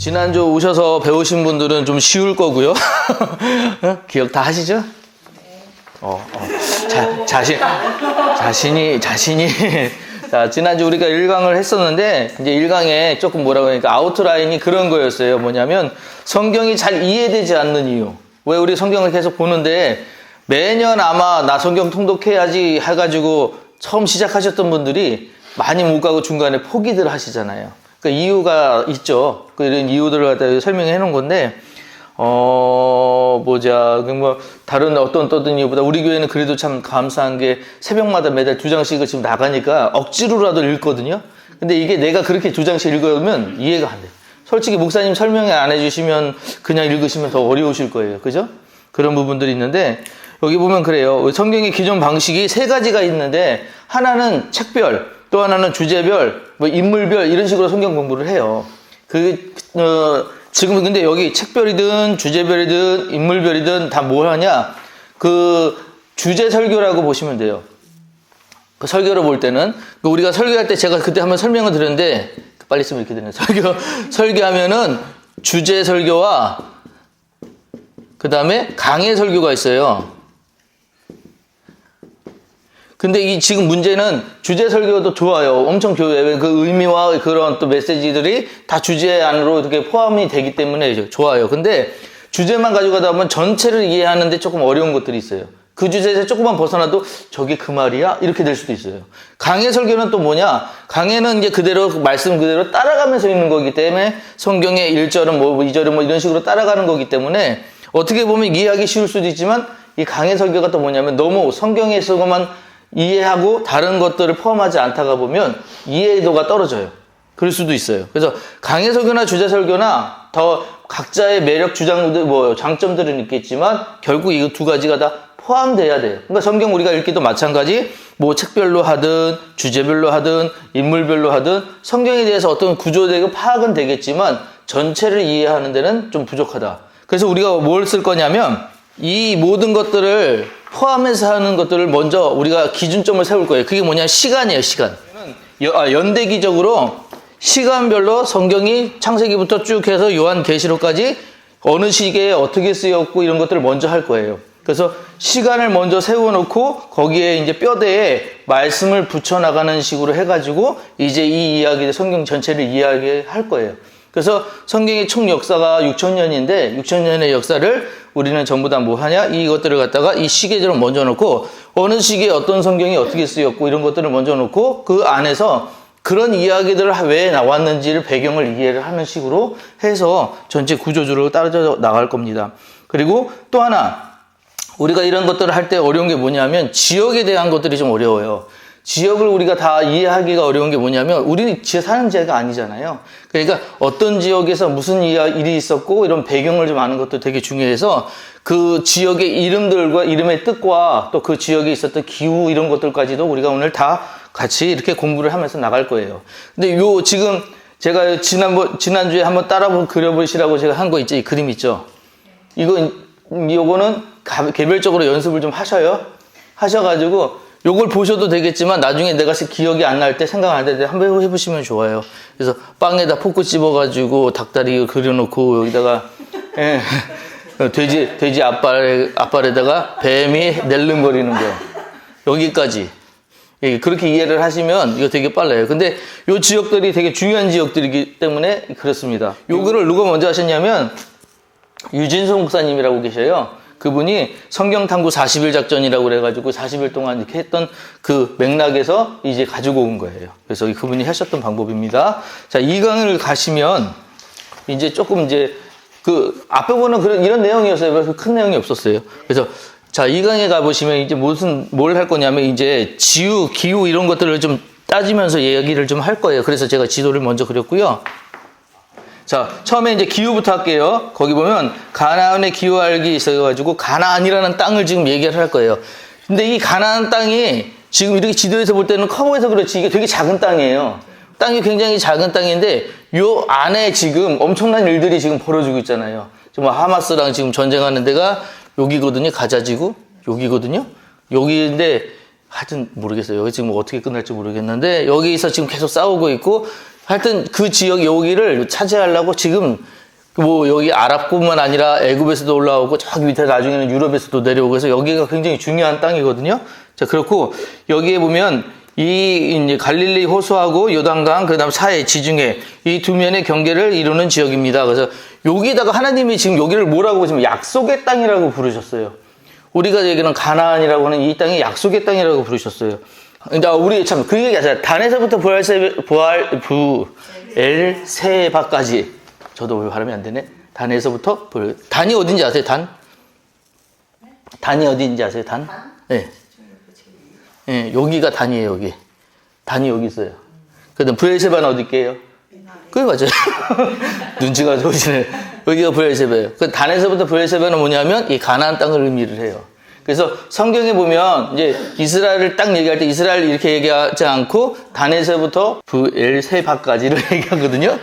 지난주 오셔서 배우신 분들은 좀 쉬울 거고요. 기억 다 하시죠? 자신이. 자, 지난주 우리가 1강을 했었는데, 이제 1강에 조금 뭐라고 하니까 아웃라인이 그런 거였어요. 뭐냐면, 성경이 잘 이해되지 않는 이유. 왜 우리 성경을 계속 보는데, 매년 아마 나 성경 통독해야지 해가지고 처음 시작하셨던 분들이 많이 못 가고 중간에 포기들 하시잖아요. 그 이유가 있죠. 이런 이유들을 갖다 설명해 놓은 건데, 다른 어떤 이유보다 우리 교회는 그래도 참 감사한 게 새벽마다 매달 2장씩을 지금 나가니까 억지로라도 읽거든요. 근데 이게 내가 그렇게 2장씩 읽으면 이해가 안 돼요. 솔직히 목사님 설명을 안 해주시면 그냥 읽으시면 더 어려우실 거예요. 그죠? 그런 부분들이 있는데, 여기 보면 그래요. 성경의 기존 방식이 3가지가 있는데, 하나는 책별, 또 하나는 주제별, 인물별, 이런 식으로 성경 공부를 해요. 지금 근데 여기 책별이든 주제별이든 인물별이든 다 뭐 하냐? 주제 설교라고 보시면 돼요. 그 설교를 볼 때는, 우리가 설교할 때 제가 그때 한번 설명을 드렸는데, 빨리 쓰면 이렇게 되네. 설교하면은 주제 설교와 그 다음에 강해 설교가 있어요. 근데 지금 문제는 주제 설교도 좋아요. 엄청 좋아요. 그 의미와 그런 또 메시지들이 다 주제 안으로 이렇게 포함이 되기 때문에 좋아요. 근데 주제만 가지고 가다 보면 전체를 이해하는데 조금 어려운 것들이 있어요. 그 주제에서 조금만 벗어나도 저게 그 말이야? 이렇게 될 수도 있어요. 강해 설교는 또 뭐냐? 강해는 이제 그대로, 말씀 그대로 따라가면서 있는 거기 때문에 성경의 1절은 2절은 이런 식으로 따라가는 거기 때문에 어떻게 보면 이해하기 쉬울 수도 있지만 이 강해 설교가 또 뭐냐면 너무 성경에서만 이해하고 다른 것들을 포함하지 않다가 보면 이해도가 떨어져요. 그럴 수도 있어요. 그래서 강해 설교나 주제 설교나 더 각자의 매력 주장들, 장점들은 있겠지만 결국 이 2가지가 다 포함돼야 돼요. 그러니까 성경 우리가 읽기도 마찬가지, 책별로 하든, 주제별로 하든, 인물별로 하든, 성경에 대해서 어떤 구조되고 파악은 되겠지만 전체를 이해하는 데는 좀 부족하다. 그래서 우리가 뭘 쓸 거냐면, 이 모든 것들을 포함해서 하는 것들을 먼저 우리가 기준점을 세울 거예요. 그게 뭐냐? 시간이에요, 시간. 연대기적으로 시간별로 성경이 창세기부터 쭉 해서 요한계시록까지 어느 시기에 어떻게 쓰였고 이런 것들을 먼저 할 거예요. 그래서 시간을 먼저 세워놓고 거기에 이제 뼈대에 말씀을 붙여나가는 식으로 해가지고 이제 이 이야기를 성경 전체를 이야기할 거예요. 그래서 성경의 총 역사가 6,000년인데 6,000년의 역사를 우리는 전부 다 뭐 하냐? 이것들을 갖다가 이 시계적으로 먼저 놓고 어느 시기에 어떤 성경이 어떻게 쓰였고 이런 것들을 먼저 놓고 그 안에서 그런 이야기들을 왜 나왔는지를 배경을 이해를 하는 식으로 해서 전체 구조주로 따라져 나갈 겁니다. 그리고 또 하나, 우리가 이런 것들을 할 때 어려운 게 뭐냐면 지역에 대한 것들이 좀 어려워요. 지역을 우리가 다 이해하기가 어려운 게 뭐냐면 우리는 사는 지역이 아니잖아요. 그러니까 어떤 지역에서 무슨 일이 있었고 이런 배경을 좀 아는 것도 되게 중요해서 그 지역의 이름들과 이름의 뜻과 또 그 지역에 있었던 기후 이런 것들까지도 우리가 오늘 다 같이 이렇게 공부를 하면서 나갈 거예요. 근데 지금 제가 지난주에 한번 따라 그려보시라고 제가 한 거 있죠? 이 그림 있죠? 요거는 개별적으로 연습을 좀 하셔가지고 요걸 보셔도 되겠지만 나중에 내가 기억이 안 날 때 생각 안 날 때 한번 해보시면 좋아요. 그래서 빵에다 포크 집어가지고 닭다리 그려놓고 여기다가 돼지 앞발에다가 뱀이 낼름거리는 거 여기까지 그렇게 이해를 하시면 이거 되게 빨라요. 근데 요 지역들이 되게 중요한 지역들이기 때문에 그렇습니다. 요거를 누가 먼저 하셨냐면 유진수 목사님이라고 계셔요. 그분이 성경탐구 40일 작전이라고 그래가지고 40일 동안 이렇게 했던 그 맥락에서 이제 가지고 온 거예요. 그래서 그분이 하셨던 방법입니다. 자, 이 강을 가시면 이제 조금 그 앞에 보는 이런 내용이었어요. 그래서 큰 내용이 없었어요. 그래서 자, 이 강에 가보시면 이제 뭘 할 거냐면 이제 기후 이런 것들을 좀 따지면서 얘기를 좀 할 거예요. 그래서 제가 지도를 먼저 그렸고요. 자, 처음에 이제 기후부터 할게요. 거기 보면 가나안의 기후 알기 있어가지고 가나안이라는 땅을 지금 얘기를 할 거예요. 근데 이 가나안 땅이 지금 이렇게 지도에서 볼 때는 커 보여서 그렇지 이게 되게 작은 땅이에요. 땅이 굉장히 작은 땅인데 요 안에 지금 엄청난 일들이 지금 벌어지고 있잖아요. 지금 하마스랑 지금 전쟁하는 데가 여기거든요. 가자지구 여기거든요. 여기인데 하여튼 모르겠어요. 여기 지금 어떻게 끝날지 모르겠는데 여기서 지금 계속 싸우고 있고 하여튼 그 지역 여기를 차지하려고 지금 뭐 여기 아랍뿐만 아니라 애굽에서도 올라오고 저기 밑에 나중에는 유럽에서도 내려오고 해서 여기가 굉장히 중요한 땅이거든요. 자, 그렇고 여기에 보면 이 이제 갈릴리 호수하고 요단강 그다음 사해 지중해 이 두 면의 경계를 이루는 지역입니다. 그래서 여기다가 하나님이 지금 여기를 뭐라고 지금 약속의 땅이라고 부르셨어요. 우리가 얘기하는 가나안이라고 하는 이 땅이 약속의 땅이라고 부르셨어요. 그러니까 우리 참 그 얘기 하잖아요. 단에서부터 부엘세바까지. 저도 왜 발음이 안 되네. 단에서부터 단이 어딘지 아세요? 단이 어딘지 아세요? 단? 네. 네, 여기가 단이에요. 여기. 단이 여기 있어요. 그다음 브엘세바는 어디게요? 그게 맞아요. 눈치가 좋으시네. 여기가 브엘세바예요. 그 단에서부터 브엘세바는 뭐냐면 이 가나안 땅을 의미를 해요. 그래서 성경에 보면 이제 이스라엘을 딱 얘기할 때 이스라엘 이렇게 얘기하지 않고 단에서부터 브엘세바까지를 얘기하거든요.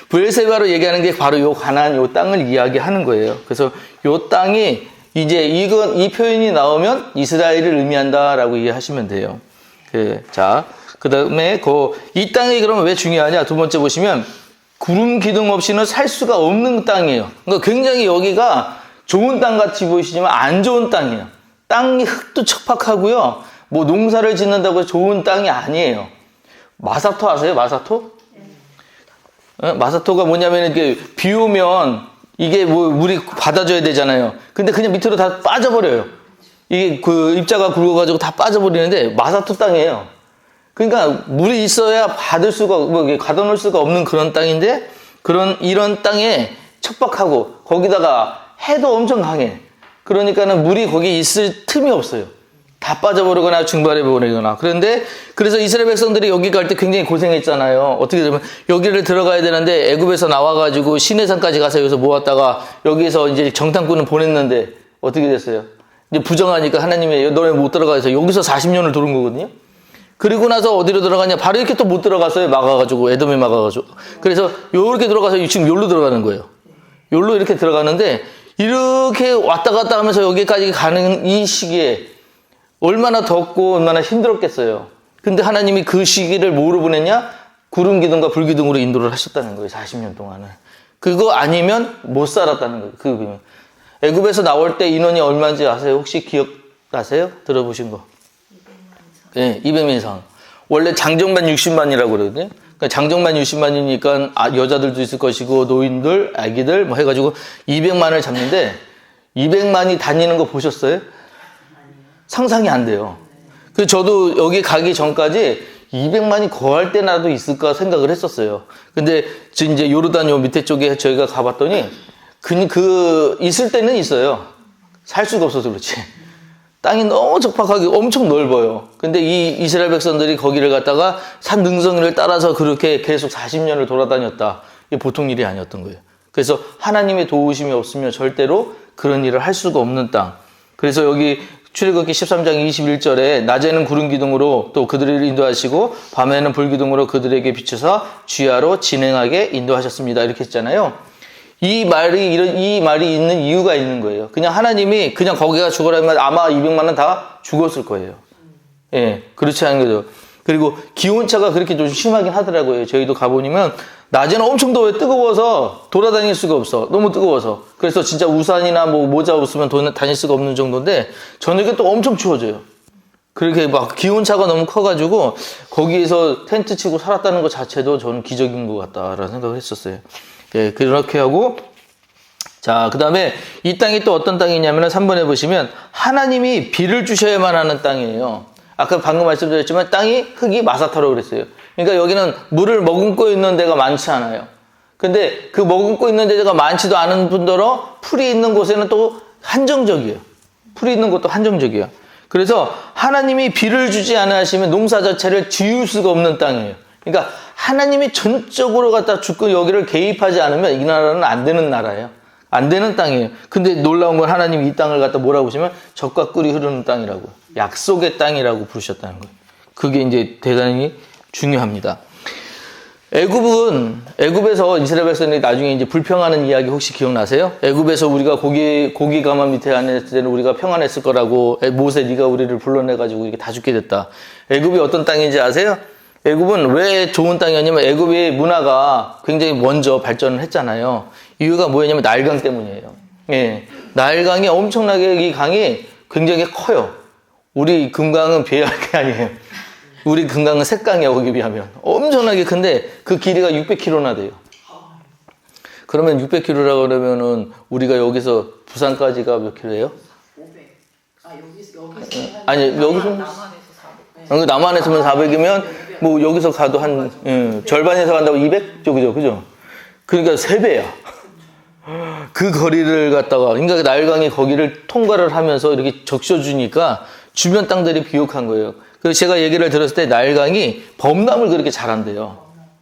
브엘세바로 얘기하는 게 바로 요 가나안 요 땅을 이야기하는 거예요. 그래서 요 땅이 이제 이 표현이 나오면 이스라엘을 의미한다라고 이해하시면 돼요. 자, 그다음에 이 땅이 그러면 왜 중요하냐? 두 번째 보시면 구름 기둥 없이는 살 수가 없는 땅이에요. 그러니까 굉장히 여기가 좋은 땅 같이 보이시지만 안 좋은 땅이에요. 땅이 흙도 척박하고요. 뭐 농사를 짓는다고 해서 좋은 땅이 아니에요. 마사토 아세요? 마사토? 마사토가 뭐냐면 이게 비 오면 이게 뭐 물이 받아줘야 되잖아요. 근데 그냥 밑으로 다 빠져버려요. 이게 그 입자가 굵어가지고 다 빠져버리는데 마사토 땅이에요. 그러니까 물이 있어야 받을 수가 뭐 가둬놓을 수가 없는 그런 땅인데 이런 땅에 척박하고 거기다가 해도 엄청 강해. 그러니까는 물이 거기 있을 틈이 없어요. 다 빠져버리거나 증발해 버리거나. 그래서 이스라엘 백성들이 여기 갈 때 굉장히 고생했잖아요. 어떻게 되면 여기를 들어가야 되는데 애굽에서 나와가지고 시내산까지 가서 여기서 모았다가 여기서 이제 정탐꾼을 보냈는데 어떻게 됐어요? 이제 부정하니까 하나님이 너네 못 들어가서 여기서 40년을 도는 거거든요. 그리고 나서 어디로 들어가냐? 바로 이렇게 또 못 들어갔어요. 막아가지고 에돔에 막아가지고. 그래서 요렇게 들어가서 지금 요로 들어가는 거예요. 요로 이렇게 들어가는데 이렇게 왔다 갔다 하면서 여기까지 가는 이 시기에 얼마나 덥고 얼마나 힘들었겠어요. 근데 하나님이 그 시기를 뭐로 보냈냐? 구름 기둥과 불 기둥으로 인도를 하셨다는 거예요. 40년 동안은. 그거 아니면 못 살았다는 거예요. 그 애굽에서 나올 때 인원이 얼마인지 아세요? 혹시 기억나세요? 들어보신 거? 네, 200명 이상. 원래 장정만 60만이라고 그러거든요. 그러니까 장정만 60만이니까 여자들도 있을 것이고 노인들, 아기들 뭐 해가지고 200만을 잡는데 200만이 다니는 거 보셨어요? 상상이 안 돼요. 그래서 저도 여기 가기 전까지 200만이 거할 때나도 있을까 생각을 했었어요. 근데 이제 요르단 요 밑에 쪽에 저희가 가봤더니 있을 때는 있어요. 살 수가 없어서 그렇지. 땅이 너무 적박하게 엄청 넓어요. 근데 이 이스라엘 백성들이 거기를 갔다가 산 능선을 따라서 그렇게 계속 40년을 돌아다녔다. 이게 보통 일이 아니었던 거예요. 그래서 하나님의 도우심이 없으면 절대로 그런 일을 할 수가 없는 땅. 그래서 여기 출애굽기 13장 21절에 낮에는 구름 기둥으로 또 그들을 인도하시고 밤에는 불 기둥으로 그들에게 비춰서 주야로 진행하게 인도하셨습니다. 이렇게 했잖아요. 이 말이 있는 이유가 있는 거예요. 그냥 하나님이 그냥 거기가 죽으라면 아마 200만은 다 죽었을 거예요. 예, 그렇지 않은 거죠. 그리고 기온차가 그렇게 좀 심하긴 하더라고요. 저희도 가보니면 낮에는 엄청 더워요. 뜨거워서 돌아다닐 수가 없어. 너무 뜨거워서. 그래서 진짜 우산이나 뭐 모자 없으면 다닐 수가 없는 정도인데 저녁에 또 엄청 추워져요. 그렇게 막 기온차가 너무 커가지고 거기에서 텐트 치고 살았다는 것 자체도 저는 기적인 것 같다라는 생각을 했었어요. 예, 그렇게 하고 자, 그 다음에 이 땅이 또 어떤 땅이냐면 3번에 보시면 하나님이 비를 주셔야만 하는 땅이에요. 아까 방금 말씀드렸지만 흙이 마사토라고 그랬어요. 그러니까 여기는 물을 머금고 있는 데가 많지 않아요. 근데 그 머금고 있는 데가 많지도 않은 분더러 풀이 있는 곳에는 또 한정적이에요. 풀이 있는 곳도 한정적이에요. 그래서 하나님이 비를 주지 않으시면 농사 자체를 지을 수가 없는 땅이에요. 그러니까 하나님이 전적으로 갖다 주고 여기를 개입하지 않으면 이 나라는 안 되는 나라예요. 안 되는 땅이에요. 근데 놀라운 건 하나님이 이 땅을 갖다 뭐라고 보시면 젖과 꿀이 흐르는 땅이라고, 약속의 땅이라고 부르셨다는 거예요. 그게 이제 대단히 중요합니다. 애굽에서 이스라엘 백성들이 나중에 이제 불평하는 이야기 혹시 기억나세요? 애굽에서 우리가 고기 가만 밑에 앉았을 때는 우리가 평안했을 거라고 모세 네가 우리를 불러내가지고 이렇게 다 죽게 됐다. 애굽이 어떤 땅인지 아세요? 애굽은 왜 좋은 땅이었냐면 애굽의 문화가 굉장히 먼저 발전을 했잖아요. 이유가 뭐였냐면 나일강 때문이에요. 예. 나일강이 엄청나게 이 강이 굉장히 커요. 우리 금강은 비할 게 아니에요. 우리 금강은 색강이야, 거기 비하면. 엄청나게 큰데 그 길이가 600km나 돼요. 그러면 600km라고 그러면은 우리가 여기서 부산까지가 몇 킬로예요? 500. 여기서 아니, 여기서 남한에서면 400이면 뭐 여기서 가도 한 절반에서 간다고 200? 그죠? 그러니까 3배야. 그 거리를 갖다가 그러니까 나일강이 거기를 통과를 하면서 이렇게 적셔주니까 주변 땅들이 비옥한 거예요. 그래서 제가 얘기를 들었을 때 나일강이 범람을 그렇게 잘한대요.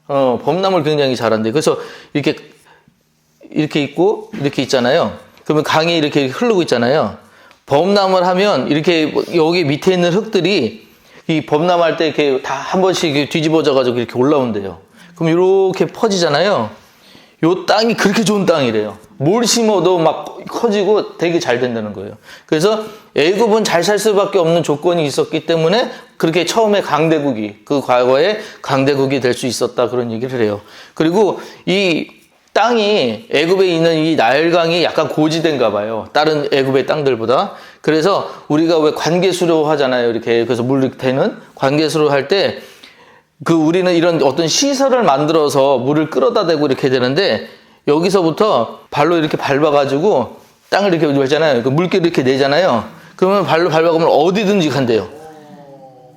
범람을 굉장히 잘한대요. 그래서 이렇게 있고 이렇게 있잖아요. 그러면 강이 이렇게 흐르고 있잖아요. 범람을 하면 이렇게 여기 밑에 있는 흙들이 이 범람할 때 이렇게 다 한 번씩 뒤집어져가지고 이렇게 올라온대요. 그럼 이렇게 퍼지잖아요. 요 땅이 그렇게 좋은 땅이래요. 뭘 심어도 막 커지고 되게 잘 된다는 거예요. 그래서 애굽은 잘 살 수밖에 없는 조건이 있었기 때문에 그렇게 처음에 강대국이 그 과거에 강대국이 될 수 있었다 그런 얘기를 해요. 그리고 이 땅이 애굽에 있는 이 나일강이 약간 고지대인가 봐요. 다른 애굽의 땅들보다. 그래서 우리가 왜 관계수로 하잖아요. 이렇게 그래서 물 이렇게는 관계수로 할 때 그 우리는 이런 어떤 시설을 만들어서 물을 끌어다 대고 이렇게 되는데 여기서부터 발로 이렇게 밟아가지고 땅을 이렇게 하잖아요. 그 물기를 이렇게 내잖아요. 그러면 발로 밟아가면 어디든지 간대요.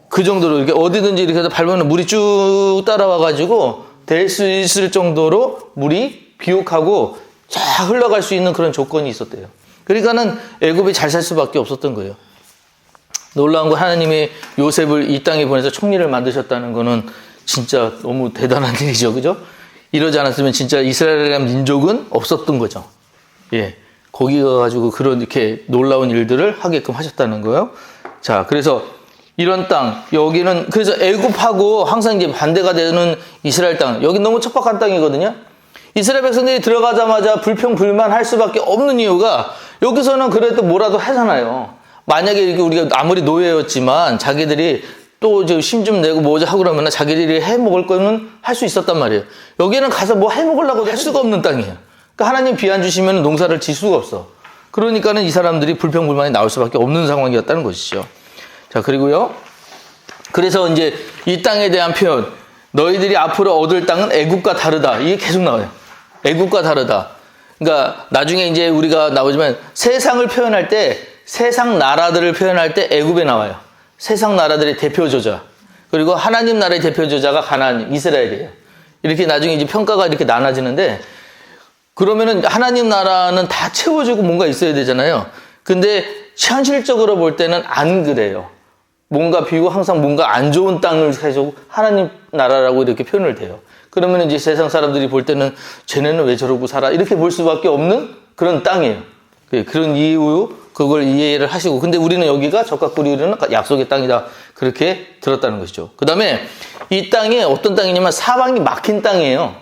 그 정도로 이렇게 어디든지 이렇게 해서 밟으면 물이 쭉 따라와가지고 될 수 있을 정도로 물이 비옥하고 쫙 흘러갈 수 있는 그런 조건이 있었대요. 그러니까는 애굽이 잘 살 수밖에 없었던 거예요. 놀라운 거 하나님이 요셉을 이 땅에 보내서 총리를 만드셨다는 거는 진짜 너무 대단한 일이죠. 그죠? 이러지 않았으면 진짜 이스라엘이라는 민족은 없었던 거죠. 예. 거기 가가지고 그런 이렇게 놀라운 일들을 하게끔 하셨다는 거예요. 자, 그래서 이런 땅, 여기는, 그래서 애굽하고 항상 이제 반대가 되는 이스라엘 땅, 여기 너무 척박한 땅이거든요. 이스라엘 백성들이 들어가자마자 불평불만 할 수밖에 없는 이유가 여기서는 그래도 뭐라도 하잖아요. 만약에 이렇게 우리가 아무리 노예였지만 자기들이 또 힘 좀 내고 뭐 하고 그러면 자기들이 해 먹을 거는 할 수 있었단 말이에요. 여기는 가서 뭐 해 먹으려고도 할 수가 없는 땅이에요. 그러니까 하나님 비 안 주시면 농사를 질 수가 없어. 그러니까는 이 사람들이 불평불만이 나올 수밖에 없는 상황이었다는 것이죠. 자, 그리고요. 그래서 이제 이 땅에 대한 표현, 너희들이 앞으로 얻을 땅은 애굽과 다르다. 이게 계속 나와요. 애굽과 다르다. 그러니까 나중에 이제 우리가 나오지만 세상을 표현할 때 세상 나라들을 표현할 때 애굽에 나와요. 세상 나라들의 대표 저자. 그리고 하나님 나라의 대표 저자가 가나안, 이스라엘이에요. 이렇게 나중에 이제 평가가 이렇게 나눠지는데 그러면은 하나님 나라는 다 채워주고 뭔가 있어야 되잖아요. 근데 현실적으로 볼 때는 안 그래요. 뭔가 비고 항상 뭔가 안 좋은 땅을 계속 하나님 나라라고 이렇게 표현을 돼요. 그러면 이제 세상 사람들이 볼 때는 쟤네는 왜 저러고 살아? 이렇게 볼 수밖에 없는 그런 땅이에요. 그런 이유, 그걸 이해를 하시고. 근데 우리는 여기가 적각구리는 약속의 땅이다. 그렇게 들었다는 것이죠. 그 다음에 이 땅이 어떤 땅이냐면 사방이 막힌 땅이에요.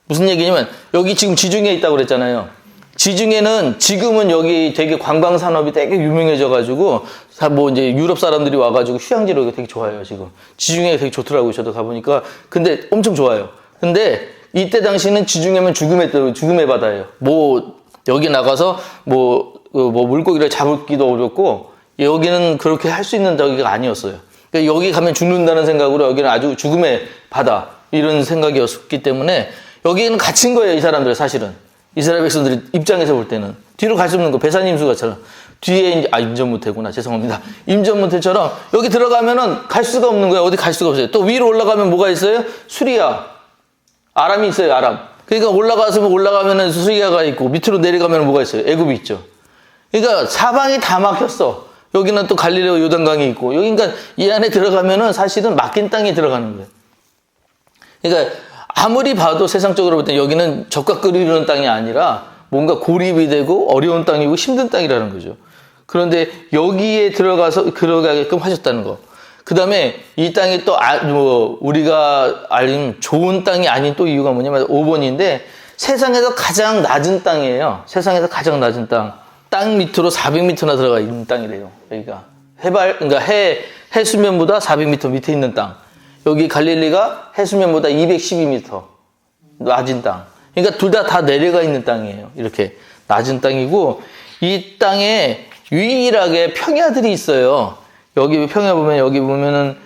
무슨 얘기냐면 여기 지금 지중해 있다고 그랬잖아요. 지중해는 지금은 여기 되게 관광 산업이 되게 유명해져가지고 뭐 이제 유럽 사람들이 와가지고 휴양지로 되게 좋아요. 지금 지중해가 되게 좋더라고요. 저도 가보니까. 근데 엄청 좋아요. 근데 이때 당시는 지중해면 죽음의 바다예요. 뭐 여기 나가서 뭐 물고기를 잡기도 어렵고 여기는 그렇게 할 수 있는 저기가 아니었어요. 그러니까 여기 가면 죽는다는 생각으로 여기는 아주 죽음의 바다 이런 생각이었기 때문에 여기는 갇힌 거예요. 이 사람들 사실은. 이스라엘 백성들이 입장에서 볼 때는 뒤로 갈 수 없는 거. 배산임수가처럼 뒤에 이제 임전무태구나. 죄송합니다. 임전무태처럼 여기 들어가면은 갈 수가 없는 거예요. 어디 갈 수가 없어요. 또 위로 올라가면 뭐가 있어요? 수리아, 아람이 있어요. 아람. 그러니까 올라가면은 수리아가 있고 밑으로 내려가면 뭐가 있어요? 애굽이 있죠. 그러니까 사방이 다 막혔어. 여기는 또 갈릴레오 요단강이 있고 여기 그러니까 이 안에 들어가면은 사실은 막힌 땅에 들어가는 거예요. 그러니까 아무리 봐도 세상적으로 볼 때 여기는 적과 끓이는 땅이 아니라 뭔가 고립이 되고 어려운 땅이고 힘든 땅이라는 거죠. 그런데 여기에 들어가게끔 하셨다는 거. 그 다음에 이 땅이 또 우리가 알는 좋은 땅이 아닌 또 이유가 뭐냐면 5번인데 세상에서 가장 낮은 땅이에요. 세상에서 가장 낮은 땅. 땅 밑으로 400m나 들어가 있는 땅이래요. 여기가 그러니까 해 수면보다 400m 밑에 있는 땅. 여기 갈릴리가 해수면보다 212m 낮은 땅. 그러니까 둘 다 내려가 있는 땅이에요. 이렇게 낮은 땅이고 이 땅에 유일하게 평야들이 있어요. 여기 평야 보면 여기 보면은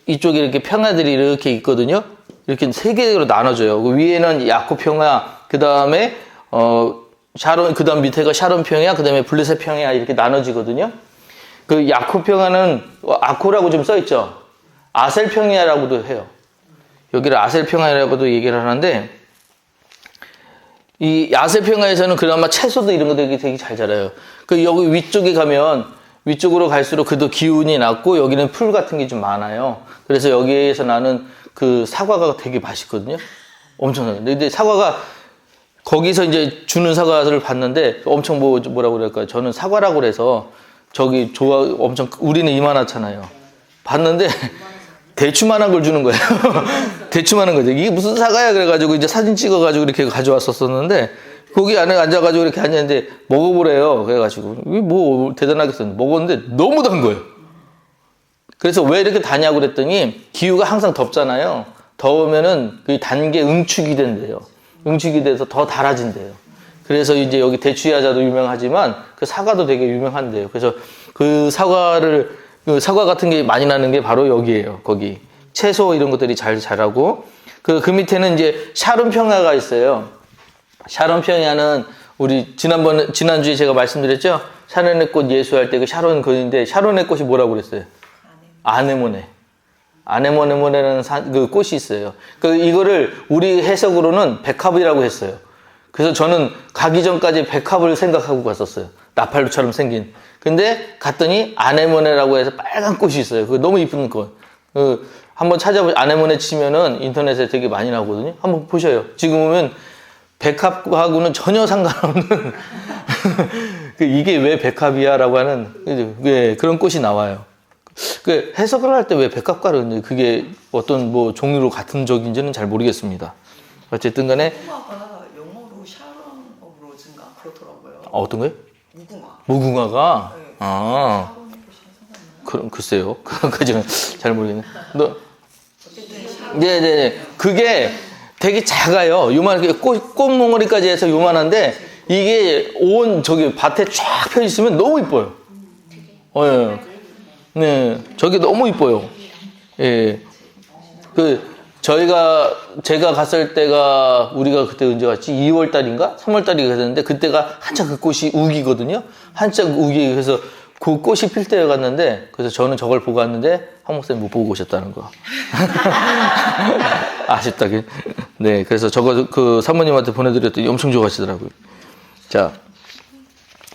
이쪽에 이렇게 평야들이 이렇게 있거든요. 이렇게 세 개로 나눠져요. 그 위에는 야코 평야, 그 다음에 샤론, 그 다음 밑에가 샤론 평야, 그 다음에 블레셋 평야 이렇게 나눠지거든요. 그 야코 평야는 아코라고 좀 써있죠. 아셀 평야라고도 해요. 여기를 아셀 평야라고도 얘기를 하는데 이 아셀 평야에서는 그나마 채소도 이런 거 되게 잘 자라요. 그 여기 위쪽에 가면 위쪽으로 갈수록 그래도 기운이 낮고 여기는 풀 같은 게 좀 많아요. 그래서 여기에서 나는 그 사과가 되게 맛있거든요. 엄청나요. 근데 사과가 거기서 이제 주는 사과를 봤는데 엄청 뭐라고 그럴까요? 저는 사과라고 그래서 저기 엄청 우리는 이만하잖아요. 봤는데 대추만한 걸 주는 거예요. 대추만한 거죠. 이게 무슨 사과야 그래가지고 이제 사진 찍어가지고 이렇게 가져왔었었는데 거기 안에 앉아가지고 이렇게 앉았는데 먹어보래요. 그래가지고 이게 뭐 대단하겠어요. 먹었는데 너무 단 거예요. 그래서 왜 이렇게 다냐고 그랬더니 기후가 항상 덥잖아요. 더우면은 그 단 게 응축이 된대요. 응축이 돼서 더 달아진대요. 그래서 이제 여기 대추야자도 유명하지만 그 사과도 되게 유명한데요. 그래서 그 사과 같은 게 많이 나는 게 바로 여기예요. 거기 채소 이런 것들이 잘 자라고 그 밑에는 이제 샤론 평야가 있어요. 샤론 평야는 우리 지난주에 제가 말씀드렸죠. 샤론의 꽃 예수할 때 그 샤론 꽃인데 샤론의 꽃이 뭐라고 그랬어요? 아네모네. 아네모네라는 그 꽃이 있어요. 그 이거를 우리 해석으로는 백합이라고 했어요. 그래서 저는 가기 전까지 백합을 생각하고 갔었어요. 나팔처럼 생긴. 근데 갔더니 아네모네라고 해서 빨간 꽃이 있어요. 그거 너무 이쁜 꽃. 한번 아네모네 치면은 인터넷에 되게 많이 나오거든요. 한번 보셔요. 지금 보면 백합하고는 전혀 상관없는 이게 왜 백합이야? 라고 하는 그런 꽃이 나와요. 그 해석을 할 때 왜 백합과를 그게 어떤 뭐 종류로 같은 적인지는 잘 모르겠습니다. 어쨌든 간에 무궁화가 영어로 샤론 오브 로즈인가 그렇더라고요. 어떤 거요? 무궁화. 무궁화가? 네. 아. 샤론 오브 로즈 글쎄요. 그까지는 잘 모르겠네. 어쨌든 네네네. 그게 되게 작아요. 요만하게 꽃몽어리까지 해서 요만한데 이게 온 저기 밭에 쫙 펴 있으면 너무 이뻐요. 네. 네. 저게 너무 이뻐요. 예. 제가 갔을 때가 우리가 그때 언제 갔지? 2월 달인가? 3월 달이 갔는데 그때가 한창 그 꽃이 우기거든요. 한창 우기 그래서 그 꽃이 필 때에 갔는데 그래서 저는 저걸 보고 왔는데 한 목사님 못 보고 오셨다는 거. 아쉽다. 네, 그래서 저거 그 사모님한테 보내드렸더니 엄청 좋아하시더라고요. 자,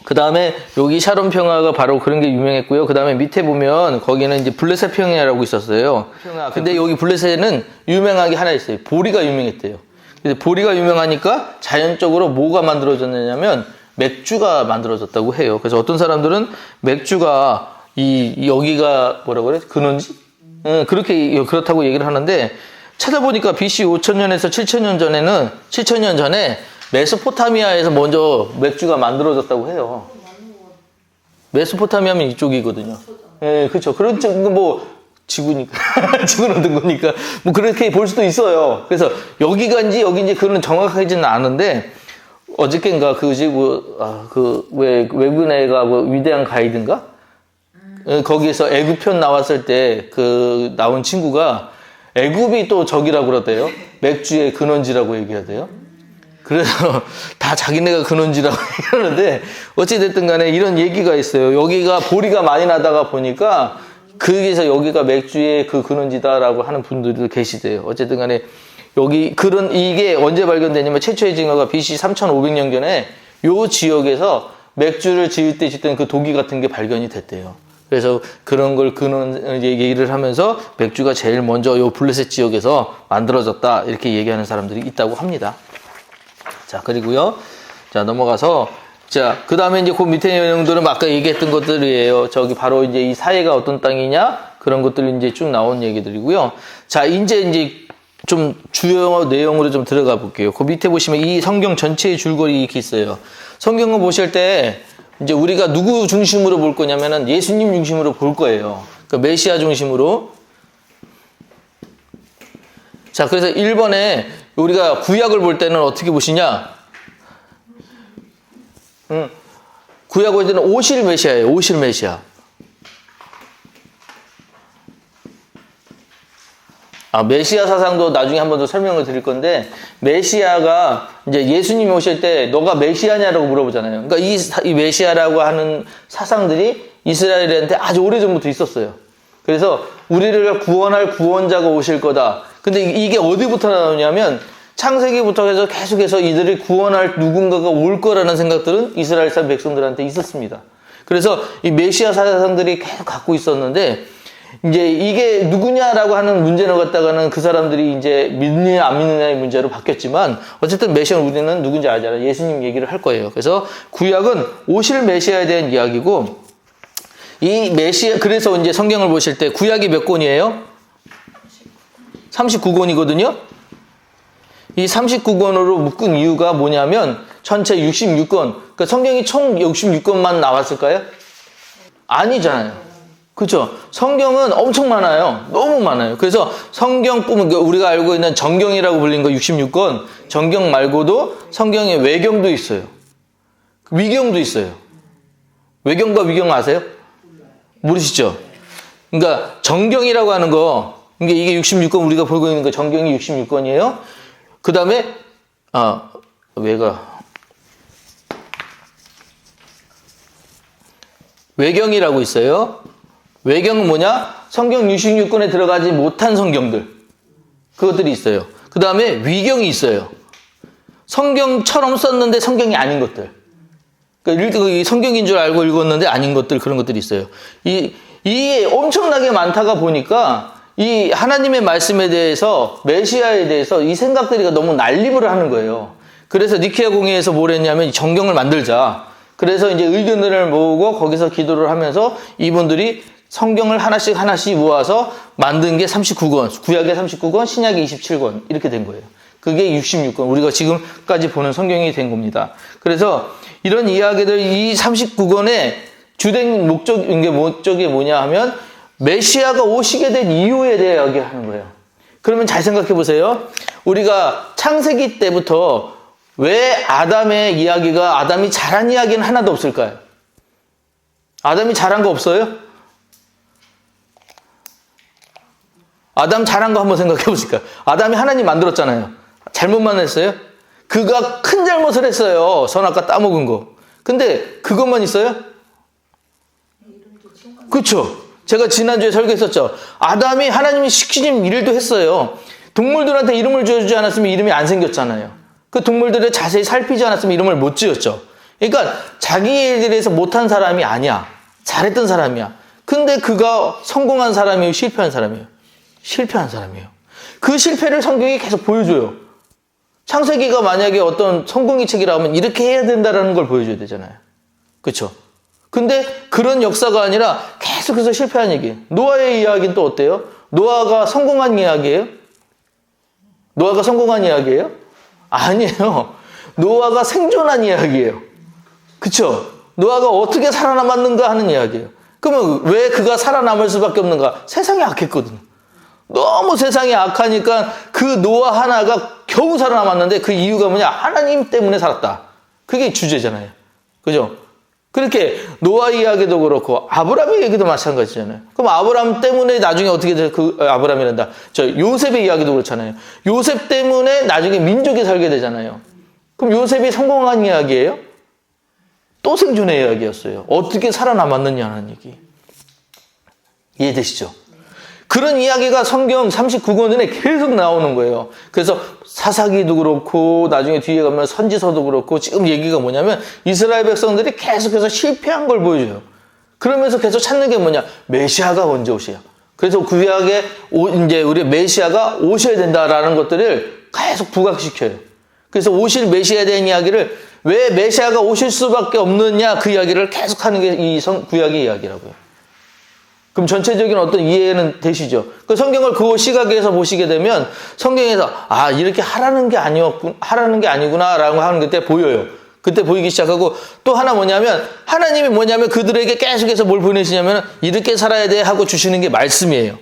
그 다음에 여기 샤론 평야가 바로 그런 게 유명했고요. 그 다음에 밑에 보면 거기는 이제 블레셋 평야라고 있었어요. 근데 여기 블레셋에는 유명한 게 하나 있어요. 보리가 유명했대요. 근데 보리가 유명하니까 자연적으로 뭐가 만들어졌느냐면 맥주가 만들어졌다고 해요. 그래서 어떤 사람들은 맥주가 여기가 뭐라고 그래? 근원지? 그렇다고 얘기를 하는데 찾아보니까 BC 5000년에서 7000년 전에 메소포타미아에서 먼저 맥주가 만들어졌다고 해요. 메소포타미아면 이쪽이거든요. 예, 그렇죠. 그런 뭐 지구니까 지구는 든 거니까 뭐 그렇게 볼 수도 있어요. 그래서 여기가인지 여기인지 그런 정확하지는 않은데 어저께인가 왜 외국인 애가 뭐 위대한 가이드인가? 거기에서 애굽편 나왔을 때 나온 친구가 애굽이 또 저기라고 그러대요. 맥주의 근원지라고 얘기하대요. 그래서 다 자기네가 근원지라고 얘기하는데 어찌됐든 간에 이런 얘기가 있어요. 여기가 보리가 많이 나다가 보니까 거기서 여기가 맥주의 그 근원지다라고 하는 분들도 계시대요. 어쨌든 간에 이게 언제 발견되냐면 최초의 증거가 BC 3500년경에 요 지역에서 맥주를 지을 때 짓던 그 도기 같은 게 발견이 됐대요. 그래서 그런 걸 얘기를 하면서 맥주가 제일 먼저 요 블레셋 지역에서 만들어졌다 이렇게 얘기하는 사람들이 있다고 합니다. 자, 그리고요. 자, 넘어가서 그 다음에 이제 그 밑에 내용들은 아까 얘기했던 것들이에요. 저기 바로 이제 이 사해가 어떤 땅이냐 그런 것들이 이제 쭉 나온 얘기들이고요. 자, 이제 좀 주요 내용으로 좀 들어가 볼게요. 그 밑에 보시면 이 성경 전체의 줄거리 이렇게 있어요. 성경을 보실 때 이제 우리가 누구 중심으로 볼 거냐면은 예수님 중심으로 볼 거예요. 그러니까 메시아 중심으로. 자, 그래서 1번에 우리가 구약을 볼 때는 어떻게 보시냐? 구약 볼 때는 오실 메시아예요. 오실 메시아. 메시아 사상도 나중에 한 번 더 설명을 드릴 건데, 메시아가 이제 예수님이 오실 때 너가 메시아냐라고 물어보잖아요. 그러니까 이 메시아라고 하는 사상들이 이스라엘한테 아주 오래전부터 있었어요. 그래서 우리를 구원할 구원자가 오실 거다. 근데 이게 어디부터 나오냐면 창세기부터 해서 계속해서 이들을 구원할 누군가가 올 거라는 생각들은 이스라엘 사람 백성들한테 있었습니다. 그래서 이 메시아 사상들이 계속 갖고 있었는데, 이제 이게 누구냐라고 하는 문제를 갖다가는 그 사람들이 이제 믿느냐 안 믿느냐의 문제로 바뀌었지만, 어쨌든 메시아 우리는 누군지 알잖아요. 예수님 얘기를 할 거예요. 그래서 구약은 오실 메시아에 대한 이야기고, 이 메시아, 그래서 이제 성경을 보실 때 구약이 몇 권이에요? 39권이거든요. 이 39권으로 묶은 이유가 뭐냐면 전체 66권, 그러니까 성경이 총 66권만 나왔을까요? 아니잖아요. 그렇죠? 성경은 엄청 많아요. 너무 많아요. 그래서 성경뿐만, 우리가 알고 있는 정경이라고 불리는 거 66권, 정경 말고도 성경에 외경도 있어요. 위경도 있어요. 외경과 위경 아세요? 모르시죠? 그러니까 정경이라고 하는 거, 이게 66권, 우리가 보고 있는 거 정경이 66권이에요. 그 다음에 외경이라고 있어요. 외경은 뭐냐? 성경 66권에 들어가지 못한 성경들, 그것들이 있어요. 그 다음에 위경이 있어요. 성경처럼 썼는데 성경이 아닌 것들. 그러니까 성경인 줄 알고 읽었는데 아닌 것들, 그런 것들이 있어요. 이게 엄청나게 많다가 보니까 이 하나님의 말씀에 대해서, 메시아에 대해서 이 생각들이 너무 난립을 하는 거예요. 그래서 니케아 공회에서 뭘 했냐면 정경을 만들자. 그래서 이제 의견들을 모으고 거기서 기도를 하면서 이분들이 성경을 하나씩 모아서 만든 게 39권, 구약의 39권, 신약의 27권, 이렇게 된 거예요. 그게 66권, 우리가 지금까지 보는 성경이 된 겁니다. 그래서 이런 이야기들, 이 39권의 주된 목적이 뭐냐 하면 메시아가 오시게 된 이유에 대해 이야기하는 거예요. 그러면 잘 생각해 보세요. 우리가 창세기 때부터 왜 아담이 잘한 이야기는 하나도 없을까요? 아담이 잘한 거 없어요? 아담 잘한 거 한번 생각해 보실까요? 아담이 하나님 만들었잖아요. 잘못만 했어요? 그가 큰 잘못을 했어요. 선악과 따먹은 거. 근데 그것만 있어요? 그렇죠. 제가 지난주에 설교했었죠. 아담이 하나님이 시키신 일도 했어요. 동물들한테 이름을 지어주지 않았으면 이름이 안 생겼잖아요. 그 동물들을 자세히 살피지 않았으면 이름을 못 지었죠. 그러니까 자기 일들에서 못한 사람이 아니야. 잘했던 사람이야. 근데 그가 성공한 사람이에요? 실패한 사람이에요? 실패한 사람이에요. 그 실패를 성경이 계속 보여줘요. 창세기가 만약에 어떤 성공의 책이라 하면 이렇게 해야 된다는 걸 보여줘야 되잖아요. 그렇죠? 근데 그런 역사가 아니라 계속해서 실패한 얘기예요. 노아의 이야기는 또 어때요? 노아가 성공한 이야기예요? 노아가 성공한 이야기예요? 아니에요. 노아가 생존한 이야기예요. 그렇죠? 노아가 어떻게 살아남았는가 하는 이야기예요. 그러면 왜 그가 살아남을 수밖에 없는가? 세상이 악했거든요. 너무 세상이 악하니까 그 노아 하나가 겨우 살아남았는데 그 이유가 뭐냐? 하나님 때문에 살았다. 그게 주제잖아요. 그죠? 그렇게 노아 이야기도 그렇고 아브라함 얘기도 마찬가지잖아요. 그럼 아브라함 때문에 나중에 어떻게 돼? 아브라함이란다. 요셉의 이야기도 그렇잖아요. 요셉 때문에 나중에 민족이 살게 되잖아요. 그럼 요셉이 성공한 이야기예요? 또 생존의 이야기였어요. 어떻게 살아남았느냐는 얘기. 이해되시죠? 그런 이야기가 성경 39권에 계속 나오는 거예요. 그래서 사사기도 그렇고 나중에 뒤에 가면 선지서도 그렇고 지금 얘기가 뭐냐면 이스라엘 백성들이 계속해서 실패한 걸 보여줘요. 그러면서 계속 찾는 게 뭐냐? 메시아가 언제 오셔요? 그래서 구약에 이제 우리 메시아가 오셔야 된다라는 것들을 계속 부각시켜요. 그래서 오실 메시아에 대한 이야기를 왜 메시아가 오실 수밖에 없느냐 그 이야기를 계속 하는 게 이 구약의 이야기라고요. 그럼 전체적인 어떤 이해는 되시죠? 그 성경을 그 시각에서 보시게 되면 성경에서 이렇게 하라는 게 아니구나라고 하는 그때 보여요. 그때 보이기 시작하고 또 하나 뭐냐면 하나님이 뭐냐면 그들에게 계속해서 뭘 보내시냐면 이렇게 살아야 돼 하고 주시는 게 말씀이에요.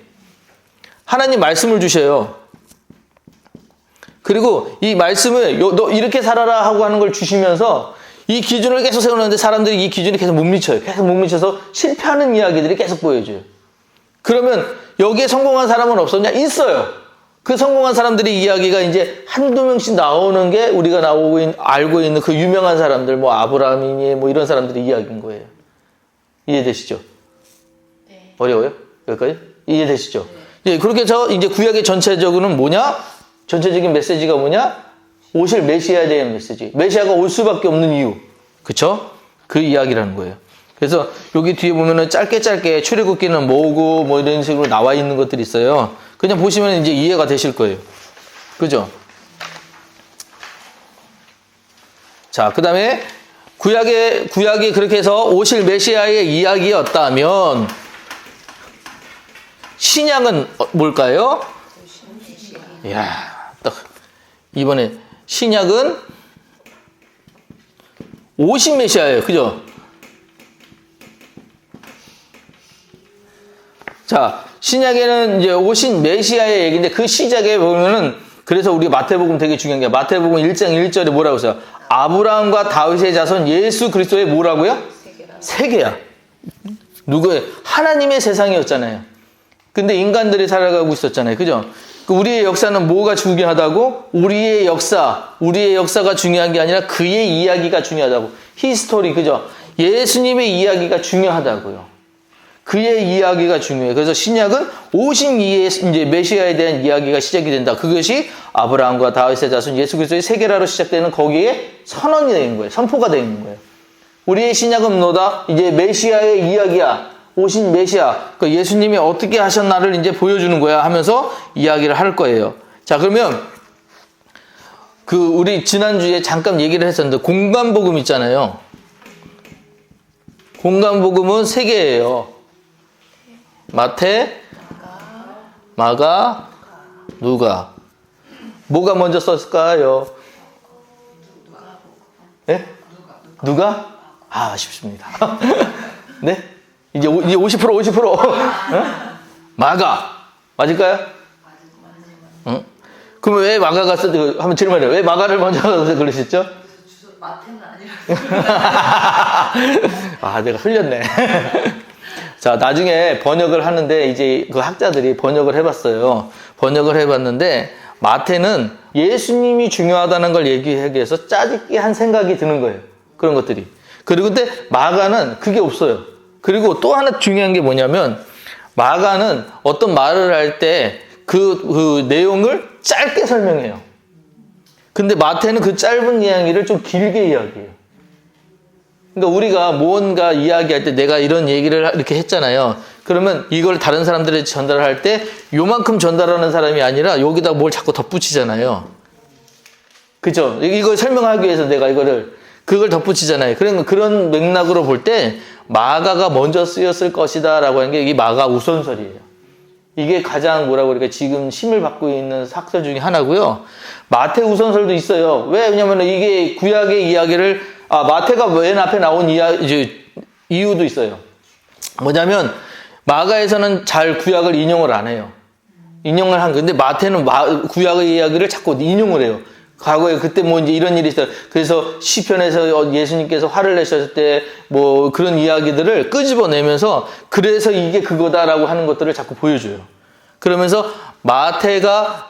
하나님 말씀을 주셔요. 그리고 이 말씀을 너 이렇게 살아라 하고 하는 걸 주시면서 이 기준을 계속 세우는데 사람들이 이 기준이 계속 못 미쳐요. 계속 못 미쳐서 실패하는 이야기들이 계속 보여줘요. 그러면 여기에 성공한 사람은 없었냐? 있어요. 그 성공한 사람들의 이야기가 이제 한두 명씩 나오는 게 우리가 알고 있는 그 유명한 사람들, 뭐 아브라함이니 뭐 이런 사람들의 이야기인 거예요. 이해되시죠? 네. 어려워요? 여기까지? 이해되시죠? 네. 그렇게 해서 이제 구약의 전체적으로는 뭐냐? 전체적인 메시지가 뭐냐? 오실 메시아에 대한 메시지. 메시아가 올 수밖에 없는 이유. 그쵸? 그 이야기라는 거예요. 그래서 여기 뒤에 보면은 짧게 출애굽기는 뭐고 뭐 이런 식으로 나와 있는 것들이 있어요. 그냥 보시면 이제 이해가 되실 거예요. 그죠? 자, 그 다음에 구약이 그렇게 해서 오실 메시아의 이야기였다면 신약은 뭘까요? 이야, 딱 이번에 신약은 오신 메시아예요. 그죠? 자, 신약에는 이제 오신 메시아의 얘기인데 그 시작에 보면은 그래서 우리 마태복음 되게 중요한 게 마태복음 1장 1절에 뭐라고 써요? 아브라함과 다윗의 자손 예수 그리스도의 뭐라고요? 세계야. 누구의? 하나님의 세상이었잖아요. 근데 인간들이 살아가고 있었잖아요. 그죠? 우리의 역사는 뭐가 중요하다고? 우리의 역사가 중요한 게 아니라 그의 이야기가 중요하다고. 히스토리, 그죠? 예수님의 이야기가 중요하다고요. 그의 이야기가 중요해요. 그래서 신약은 오신 이제 메시아에 대한 이야기가 시작이 된다. 그것이 아브라함과 다윗의 자손 예수 그리스도의 세계라로 시작되는 거기에 선언이 되는 거예요. 선포가 되는 거예요. 우리의 신약은 뭐다? 이제 메시아의 이야기야. 오신 메시아. 그러니까 예수님이 어떻게 하셨나를 이제 보여주는 거야 하면서 이야기를 할 거예요. 자, 그러면 우리 지난주에 잠깐 얘기를 했었는데 공간복음 있잖아요. 공간복음은 세 개예요. 마태, 마가, 누가. 뭐가 먼저 썼을까요? 네? 누가? 아, 아쉽습니다. 네? 이제 50%. 어? 마가. 맞을까요? 응? 그럼 왜 마가가 한번 질문해요. 왜 마가를 먼저 써서 그러셨죠? 마태는 아니라. 아, 내가 흘렸네. 자, 나중에 번역을 하는데 이제 그 학자들이 번역을 해봤어요. 번역을 해봤는데 마태는 예수님이 중요하다는 걸 얘기하기 위해서 짜집기 한 생각이 드는 거예요. 그런 것들이. 그리고 근데 마가는 그게 없어요. 그리고 또 하나 중요한 게 뭐냐면 마가는 어떤 말을 할 때 그 내용을 짧게 설명해요. 근데 마태는 그 짧은 이야기를 좀 길게 이야기해요. 그러니까 우리가 무언가 이야기할 때 내가 이런 얘기를 이렇게 했잖아요. 그러면 이걸 다른 사람들에게 전달할 때 요만큼 전달하는 사람이 아니라 여기다 뭘 자꾸 덧붙이잖아요. 그죠? 이걸 설명하기 위해서 내가 그걸 덧붙이잖아요. 그러니까 그런 맥락으로 볼 때 마가가 먼저 쓰였을 것이다 라고 하는 게 이게 마가 우선설이에요. 이게 가장 지금 힘을 받고 있는 학설 중에 하나고요. 마태 우선설도 있어요. 왜냐면 이게 구약의 이야기를 마태가 맨 앞에 나온 이유도 있어요. 뭐냐면 마가에서는 잘 구약을 인용을 안 해요. 인용을 한 건데 마태는 구약의 이야기를 자꾸 인용을 해요. 과거에 그때 뭐 이제 이런 일이 있어요. 그래서 시편에서 예수님께서 화를 내셨을 때 뭐 그런 이야기들을 끄집어내면서 그래서 이게 그거다라고 하는 것들을 자꾸 보여줘요. 그러면서 마태가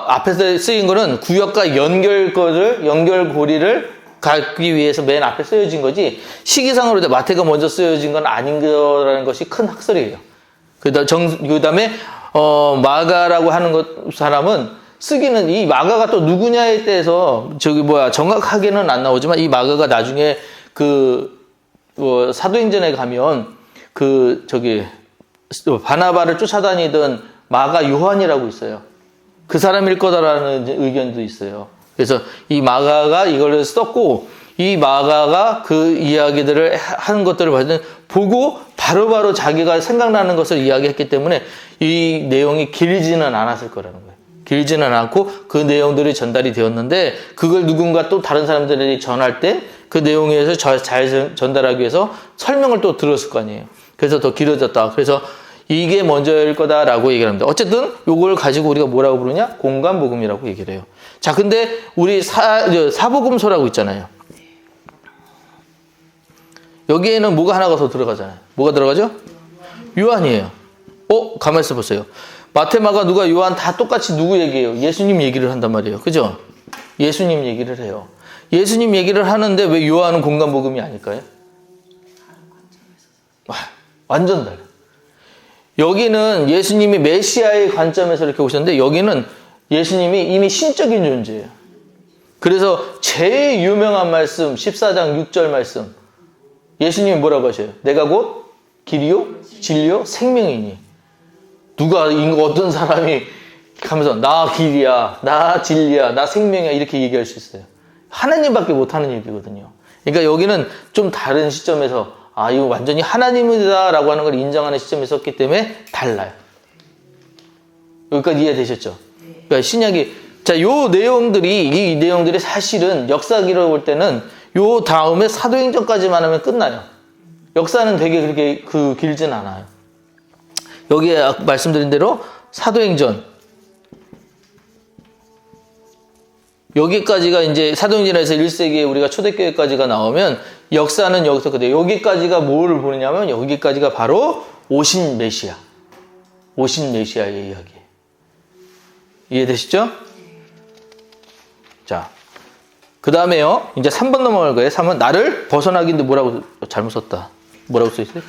앞에서 쓰인 거는 구약과 연결고리를 갖기 위해서 맨 앞에 쓰여진 거지 시기상으로 마태가 먼저 쓰여진 건 아닌 거라는 것이 큰 학설이에요. 그 다음에 마가라고 하는 사람은 쓰기는 이 마가가 또 누구냐에 대해서 정확하게는 안 나오지만 이 마가가 나중에 사도행전에 가면 바나바를 쫓아다니던 마가 요한이라고 있어요. 그 사람일 거다라는 의견도 있어요. 그래서 이 마가가 이걸 썼고 이 마가가 그 이야기들을 하는 것들을 보고 바로바로 자기가 생각나는 것을 이야기했기 때문에 이 내용이 길지는 않았을 거라는 거예요. 길지는 않고 그 내용들이 전달이 되었는데 그걸 누군가 또 다른 사람들에게 전할 때 그 내용에 의해서 잘 전달하기 위해서 설명을 또 들었을 거 아니에요. 그래서 더 길어졌다. 그래서 이게 먼저일 거다라고 얘기를 합니다. 어쨌든 요걸 가지고 우리가 뭐라고 부르냐? 공간복음이라고 얘기를 해요. 자, 근데 우리 사복음서라고 있잖아요. 여기에는 뭐가 하나가 더 들어가잖아요. 뭐가 들어가죠? 요한이에요. 가만히 있어 보세요. 마태, 마가, 누가, 요한 다 똑같이 누구 얘기해요? 예수님 얘기를 한단 말이에요. 그죠? 예수님 얘기를 해요. 예수님 얘기를 하는데 왜 요한은 공간복음이 아닐까요? 완전 달라요. 여기는 예수님이 메시아의 관점에서 이렇게 오셨는데 여기는 예수님이 이미 신적인 존재예요. 그래서 제일 유명한 말씀 14장 6절 말씀 예수님이 뭐라고 하셔요? 내가 곧 길이요 진리요 생명이니. 누가 어떤 사람이 하면서 나 길이야 나 진리야 나 생명이야 이렇게 얘기할 수 있어요. 하나님밖에 못하는 얘기거든요. 그러니까 여기는 좀 다른 시점에서 이거 완전히 하나님이다라고 하는 걸 인정하는 시점에 썼기 때문에 달라요. 여기까지 이해되셨죠? 그러니까 신약이 요 내용들이 이 내용들이 사실은 역사기로 볼 때는 요 다음에 사도행전까지만 하면 끝나요. 역사는 되게 그렇게 길진 않아요. 여기에 말씀드린 대로 사도행전 여기까지가 이제 사도행전에서 1세기에 우리가 초대교회까지가 나오면 역사는 여기서 그대로 여기까지가 뭘 보느냐면 여기까지가 바로 오신 메시아의 이야기. 이해되시죠? 자, 그 다음에요. 이제 3번 넘어갈 거예요. 3번 나를 벗어나기인데 뭐라고 잘못 썼다. 뭐라고 써있어요?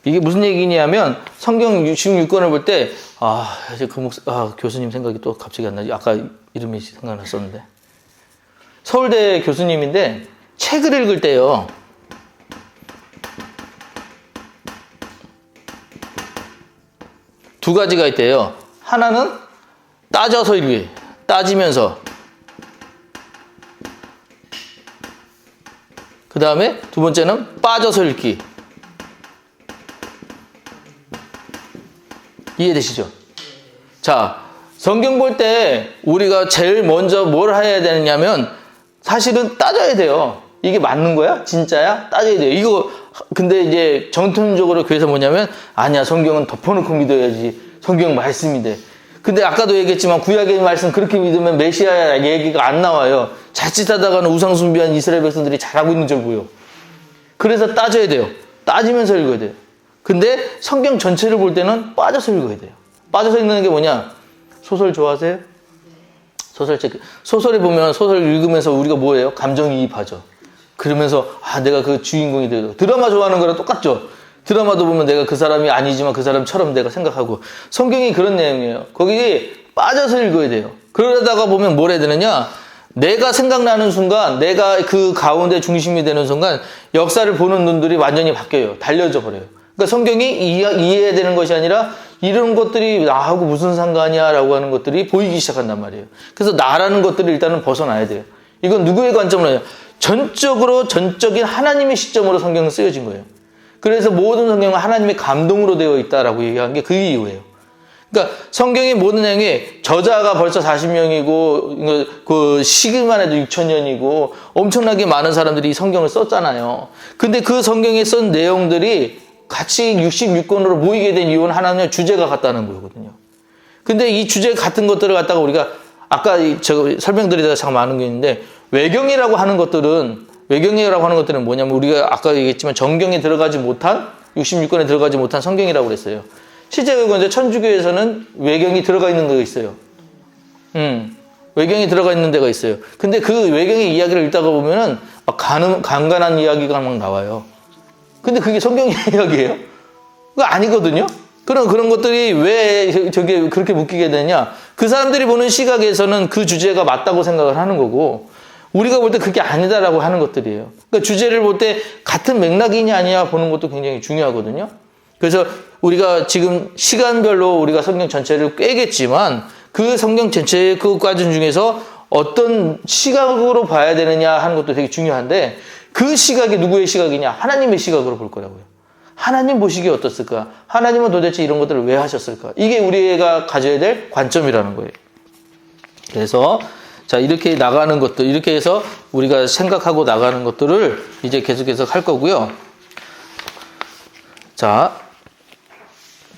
이게 무슨 얘기냐면 성경 66권을 볼 때 이제 교수님 생각이 또 갑자기 안 나지. 아까 이름이 생각났었는데 서울대 교수님인데 책을 읽을 때요. 두 가지가 있대요. 하나는 따져서 읽기, 따지면서. 그 다음에 두 번째는 빠져서 읽기. 이해되시죠? 자, 성경 볼 때 우리가 제일 먼저 뭘 해야 되느냐면 사실은 따져야 돼요. 이게 맞는 거야? 진짜야? 따져야 돼요. 이거 근데 이제 정통적으로 교회에서 뭐냐면 아니야 성경은 덮어놓고 믿어야지. 성경 말씀인데. 근데 아까도 얘기했지만 구약의 말씀 그렇게 믿으면 메시아 얘기가 안 나와요. 자칫하다가는 우상 숭배한 이스라엘 백성들이 잘하고 있는 줄 보여. 그래서 따져야 돼요. 따지면서 읽어야 돼요. 근데 성경 전체를 볼 때는 빠져서 읽어야 돼요. 빠져서 읽는 게 뭐냐? 소설 좋아하세요? 소설에 보면 소설 읽으면서 우리가 뭐예요? 감정이입하죠. 그러면서 내가 그 주인공이 되고 드라마 좋아하는 거랑 똑같죠. 드라마도 보면 내가 그 사람이 아니지만 그 사람처럼 내가 생각하고 성경이 그런 내용이에요. 거기에 빠져서 읽어야 돼요. 그러다가 보면 뭘 해야 되느냐? 내가 생각나는 순간 내가 그 가운데 중심이 되는 순간 역사를 보는 눈들이 완전히 바뀌어요. 달려져 버려요. 그러니까 성경이 이해해야 되는 것이 아니라 이런 것들이 나하고 무슨 상관이야 라고 하는 것들이 보이기 시작한단 말이에요. 그래서 나라는 것들을 일단은 벗어나야 돼요. 이건 누구의 관점으로 해요? 전적인 하나님의 시점으로 성경은 쓰여진 거예요. 그래서 모든 성경은 하나님의 감동으로 되어 있다라고 얘기한 게 그 이유예요. 그러니까 성경의 모든 내용이 저자가 벌써 40명이고 그 시기만 해도 6,000년이고 엄청나게 많은 사람들이 이 성경을 썼잖아요. 근데 그 성경에 쓴 내용들이 같이 66권으로 모이게 된 이유는 하나는 주제가 같다는 거거든요. 근데 이 주제 같은 것들을 갖다가 우리가 아까 제가 설명드리다가 참 많은 게 있는데 외경이라고 하는 것들은 뭐냐면 우리가 아까 얘기했지만 정경에 들어가지 못한 66권에 들어가지 못한 성경이라고 그랬어요. 실제 이제 천주교에서는 외경이 들어가 있는 데가 있어요. 외경이 들어가 있는 데가 있어요. 근데 그 외경의 이야기를 읽다가 보면은 막 간간한 이야기가 막 나와요. 근데 그게 성경의 이야기예요? 그거 아니거든요? 그런 것들이 왜 저게 그렇게 묶이게 되냐? 그 사람들이 보는 시각에서는 그 주제가 맞다고 생각을 하는 거고, 우리가 볼 때 그게 아니다라고 하는 것들이에요. 그러니까 주제를 볼 때 같은 맥락이냐 아니냐 보는 것도 굉장히 중요하거든요. 그래서 우리가 지금 시간별로 우리가 성경 전체를 꿰겠지만 그 성경 전체의 그 과정 중에서 어떤 시각으로 봐야 되느냐 하는 것도 되게 중요한데 그 시각이 누구의 시각이냐? 하나님의 시각으로 볼 거라고요. 하나님 보시기에 어떻을까? 하나님은 도대체 이런 것들을 왜 하셨을까? 이게 우리가 가져야 될 관점이라는 거예요. 그래서 자, 이렇게 나가는 것들, 이렇게 해서 우리가 생각하고 나가는 것들을 이제 계속해서 할 거고요. 자,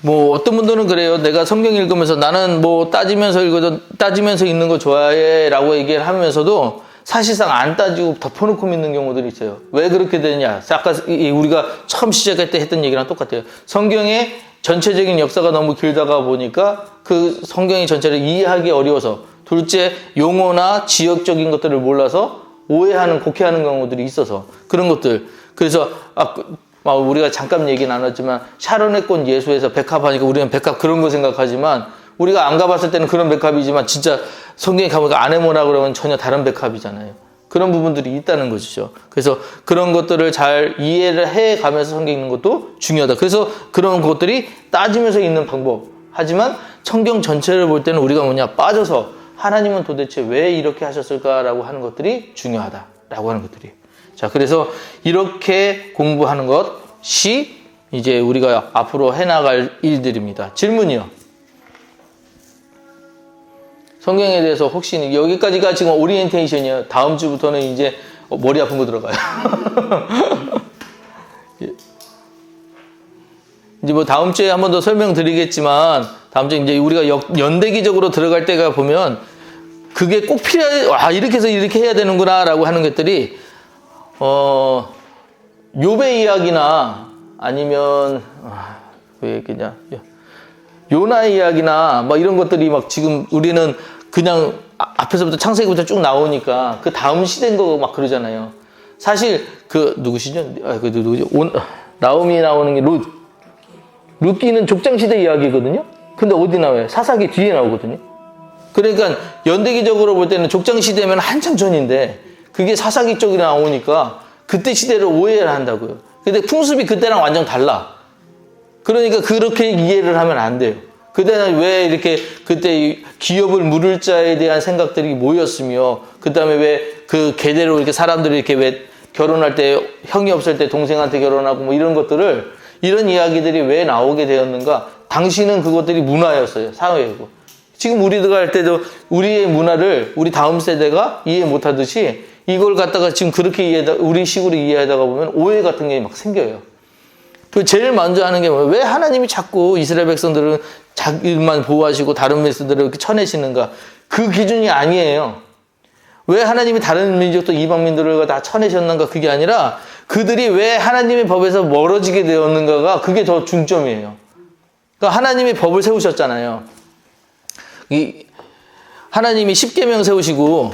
뭐 어떤 분들은 그래요. 내가 성경 읽으면서 나는 뭐 따지면서 읽어도 따지면서 읽는 거 좋아해라고 얘기를 하면서도 사실상 안 따지고 덮어놓고 믿는 경우들이 있어요. 왜 그렇게 되느냐? 아까 우리가 처음 시작할 때 했던 얘기랑 똑같아요. 성경의 전체적인 역사가 너무 길다가 보니까 그 성경의 전체를 이해하기 어려워서, 둘째 용어나 지역적인 것들을 몰라서 오해하는, 곡해하는 경우들이 있어서 그런 것들. 그래서 우리가 잠깐 얘기 나눴지만 샤론의 꽃 예수에서 백합하니까 우리는 백합 그런 거 생각하지만, 우리가 안 가봤을 때는 그런 백합이지만 진짜 성경에 가보니까 아네모나 그러면 전혀 다른 백합이잖아요. 그런 부분들이 있다는 것이죠. 그래서 그런 것들을 잘 이해를 해가면서 성경 읽는 것도 중요하다. 그래서 그런 것들이 따지면서 읽는 방법. 하지만 성경 전체를 볼 때는 우리가 빠져서 하나님은 도대체 왜 이렇게 하셨을까라고 하는 것들이 중요하다라고 하는 것들이. 자, 그래서 이렇게 공부하는 것이 이제 우리가 앞으로 해나갈 일들입니다. 질문이요. 성경에 대해서 혹시 여기까지가 지금 오리엔테이션이에요. 다음 주부터는 이제 머리 아픈 거 들어가요. 이제 뭐 다음 주에 한 번 더 설명드리겠지만, 다음 주에 이제 우리가 연대기적으로 들어갈 때가 보면 그게 꼭 이렇게 해서 이렇게 해야 되는구나라고 하는 것들이 욥의 이야기나 아니면 왜 얘기냐, 요나 이야기나 막 이런 것들이 막 지금 우리는 그냥 앞에서부터 창세기부터 쭉 나오니까 그 다음 시대인 거 막 그러잖아요. 사실 그 누구시죠? 나오미 나오는 게 룻기는 족장시대 이야기거든요. 근데 어디 나와요? 사사기 뒤에 나오거든요. 그러니까 연대기적으로 볼 때는 족장시대면 한참 전인데 그게 사사기 쪽이 나오니까 그때 시대를 오해를 한다고요. 근데 풍습이 그때랑 완전 달라. 그러니까 그렇게 이해를 하면 안 돼요. 그때는 왜 이렇게 그때 기업을 물을 자에 대한 생각들이 모였으며, 그 다음에 왜 그 계대로 이렇게 사람들이 이렇게 왜 결혼할 때 형이 없을 때 동생한테 결혼하고 뭐 이런 것들을, 이런 이야기들이 왜 나오게 되었는가? 당시는 그것들이 문화였어요. 사회고. 지금 우리가 할 때도 우리의 문화를 우리 다음 세대가 이해 못하듯이 이걸 갖다가 지금 그렇게 우리 식으로 이해하다가 보면 오해 같은 게 막 생겨요. 그 제일 먼저 하는 게 뭐예요? 왜 하나님이 자꾸 이스라엘 백성들은 자기만 보호하시고 다른 백성들을 이렇게 쳐내시는가? 그 기준이 아니에요. 왜 하나님이 다른 민족도 이방민들을 다 쳐내셨는가? 그게 아니라 그들이 왜 하나님의 법에서 멀어지게 되었는가가 그게 더 중점이에요. 그러니까 하나님이 법을 세우셨잖아요. 하나님이 십계명 세우시고,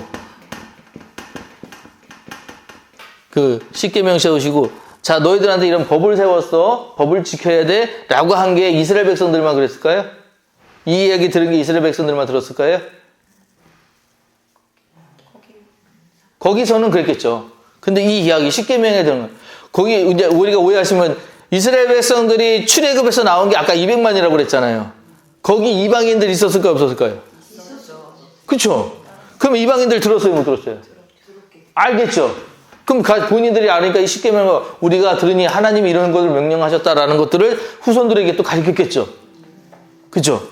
자, 너희들한테 이런 법을 세웠어. 법을 지켜야 돼. 라고 한 게 이스라엘 백성들만 그랬을까요? 이 이야기 들은 게 이스라엘 백성들만 들었을까요? 거기서는 그랬겠죠. 근데 이 이야기, 십계명에 들은 거. 거기 이제 우리가 오해하시면 이스라엘 백성들이 출애굽에서 나온 게 아까 200만이라고 그랬잖아요. 거기 이방인들 있었을까요? 없었을까요? 있었죠. 그쵸? 그럼 이방인들 들었어요? 못 들었어요? 알겠죠? 그럼 본인들이 아니까 이 십계명을 우리가 들으니 하나님이 이런 것을 명령하셨다라는 것들을 후손들에게 또 가르쳤겠죠. 그죠?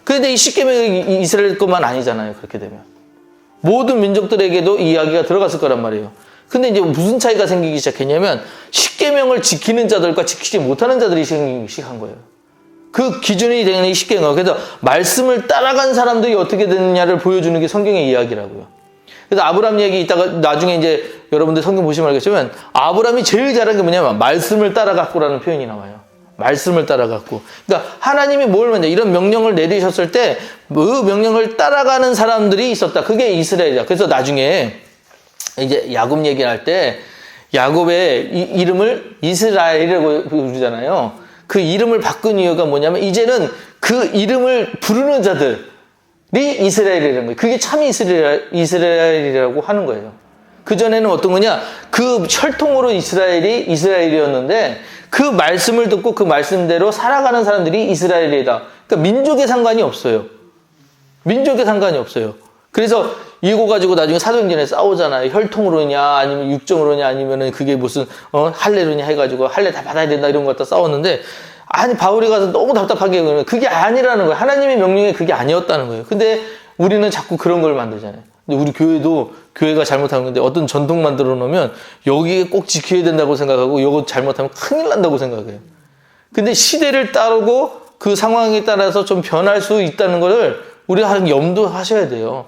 그런데 이 십계명이 이스라엘 것만 아니잖아요. 그렇게 되면 모든 민족들에게도 이 이야기가 들어갔을 거란 말이에요. 근데 이제 무슨 차이가 생기기 시작했냐면 십계명을 지키는 자들과 지키지 못하는 자들이 생기기 시작한 거예요. 그 기준이 되는 이 십계명. 그래서 말씀을 따라간 사람들이 어떻게 되느냐를 보여주는 게 성경의 이야기라고요. 그래서 아브라함 얘기 이따가 나중에 이제 여러분들 성경 보시면 알겠지만 아브라함이 제일 잘한 게 뭐냐면 말씀을 따라갔고라는 표현이 나와요. 말씀을 따라갔고. 그러니까 하나님이 뭘 먼저 이런 명령을 내리셨을 때 그 명령을 따라가는 사람들이 있었다. 그게 이스라엘이야. 그래서 나중에 이제 야곱 얘기할 때 야곱의 이름을 이스라엘이라고 부르잖아요. 그 이름을 바꾼 이유가 뭐냐면 이제는 그 이름을 부르는 자들이 이스라엘이라는 거예요. 그게 참 이스라엘이라고 하는 거예요. 그전에는 어떤 거냐? 그 혈통으로 이스라엘이었는데 그 말씀을 듣고 그 말씀대로 살아가는 사람들이 이스라엘이다. 그러니까 민족에 상관이 없어요. 민족에 상관이 없어요. 그래서 이거 가지고 나중에 사도행전에 싸우잖아요. 혈통으로냐 아니면 육정으로냐 아니면은 그게 무슨 할례로냐 해가지고 할례 다 받아야 된다 이런 거 갖다 싸웠는데 아니 바울이 가서 너무 답답하게 그러면 그게 아니라는 거예요. 하나님의 명령이 그게 아니었다는 거예요. 근데 우리는 자꾸 그런 걸 만들잖아요. 근데 우리 교회도 교회가 잘못하는 건데 어떤 전통 만들어 놓으면 여기에 꼭 지켜야 된다고 생각하고 이거 잘못하면 큰일 난다고 생각해요. 근데 시대를 따르고 그 상황에 따라서 좀 변할 수 있다는 것을 우리 염두하셔야 돼요.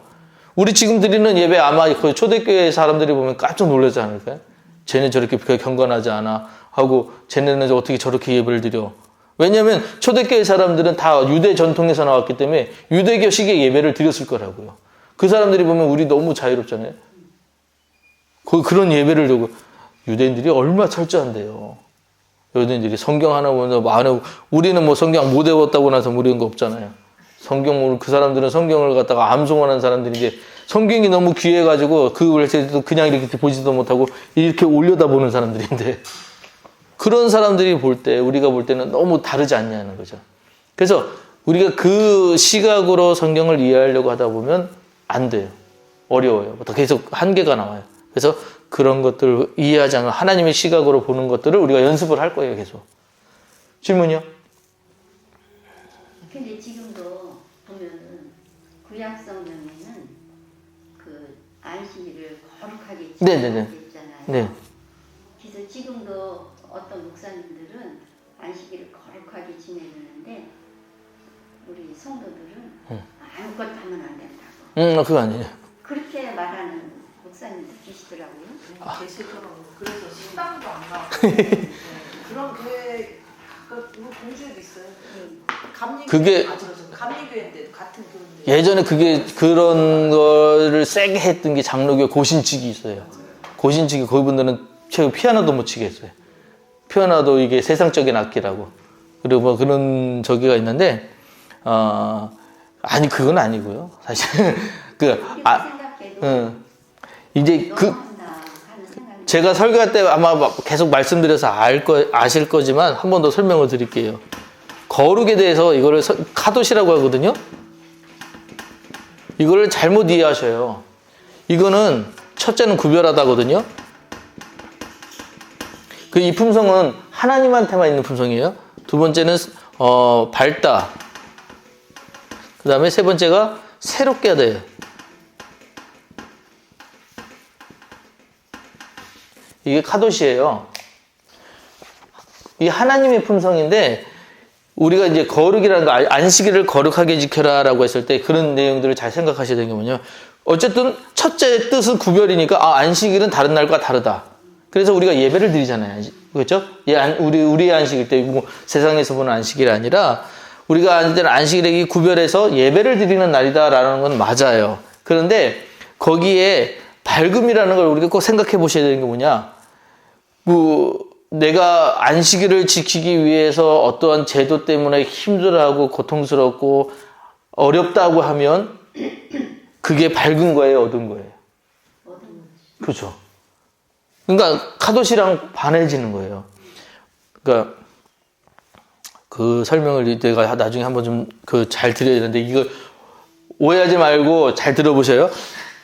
우리 지금 드리는 예배 아마 그 초대교회 사람들이 보면 깜짝 놀라지 않을까요? 쟤네 저렇게 경건하지 않아 하고 쟤네는 어떻게 저렇게 예배를 드려. 왜냐하면 초대교회 사람들은 다 유대 전통에서 나왔기 때문에 유대교식의 예배를 드렸을 거라고요. 그 사람들이 보면 우리 너무 자유롭잖아요. 그런 예배를 두고 유대인들이 얼마나 철저한데요. 유대인들이 성경 하나 보면 많은 우리는 뭐 성경 못 외웠다고 나서 모르는 거 없잖아요. 성경 그 사람들은 성경을 갖다가 암송하는 사람들인데 성경이 너무 귀해가지고 그걸 그냥 이렇게 보지도 못하고 이렇게 올려다보는 사람들인데 그런 사람들이 볼 때 우리가 볼 때는 너무 다르지 않냐는 거죠. 그래서 우리가 그 시각으로 성경을 이해하려고 하다 보면 안 돼요. 어려워요. 계속 한계가 나와요. 그래서 그런 것들을 이해하지 않는 하나님의 시각으로 보는 것들을 우리가 연습을 할 거예요. 계속. 질문이요? 근데 지금도 보면은 구약 성경에는 그 안식일을 거룩하게 네네네. 지키잖아요. 네. 그래서 지금도 어떤 목사님들은 안식일을 거룩하게 지내는데 우리 성도들은 아무것도 하면 안 된다고. 그거 아니에요. 그렇게 말하는 목사님들 계시더라고요. 계시더라고요. 그래서 식당도 안 나오고 네. 그런 교회 우리 공주에도 있어요. 그게- 감리교회인데 같은 교회인데 예전에 그런 거를 세게 했던 게 장로교 고신직이 있어요. 고신직이 그분들은 최고 피아노도 못 치겠어요. 피아노도 이게 세상적인 악기라고. 그리고 뭐 그런 저기가 있는데, 아니, 그건 아니고요. 사실. 생각해도 이제 너무한다 하는 생각이 제가 설교할 때 아마 계속 말씀드려서 아실 거지만 한 번 더 설명을 드릴게요. 거룩에 대해서 이거를 카도시라고 하거든요. 이거를 잘못 이해하셔요. 이거는 첫째는 구별하다거든요. 그 이 품성은 하나님한테만 있는 품성이에요. 두 번째는 밝다. 그 다음에 세 번째가 새롭게 하다. 이게 카도시예요. 이게 하나님의 품성인데 우리가 이제 거룩이라는 거 안식일을 거룩하게 지켜라라고 했을 때 그런 내용들을 잘 생각하셔야 되는 게 뭐냐면 어쨌든 첫째 뜻은 구별이니까 안식일은 다른 날과 다르다. 그래서 우리가 예배를 드리잖아요. 그렇죠? 우리의 안식일 때 뭐 세상에서 보는 안식일이 아니라 우리가 안식일에 구별해서 예배를 드리는 날이다라는 건 맞아요. 그런데 거기에 밝음이라는 걸 우리가 꼭 생각해 보셔야 되는 게 뭐냐? 내가 안식일을 지키기 위해서 어떠한 제도 때문에 힘들어하고 고통스럽고 어렵다고 하면 그게 밝은 거예요, 어두운 거예요? 그렇죠. 그러니까 카도시랑 반해지는 거예요. 그러니까 그 설명을 내가 나중에 한번 좀 잘 드려야 되는데 이거 오해하지 말고 잘 들어보세요.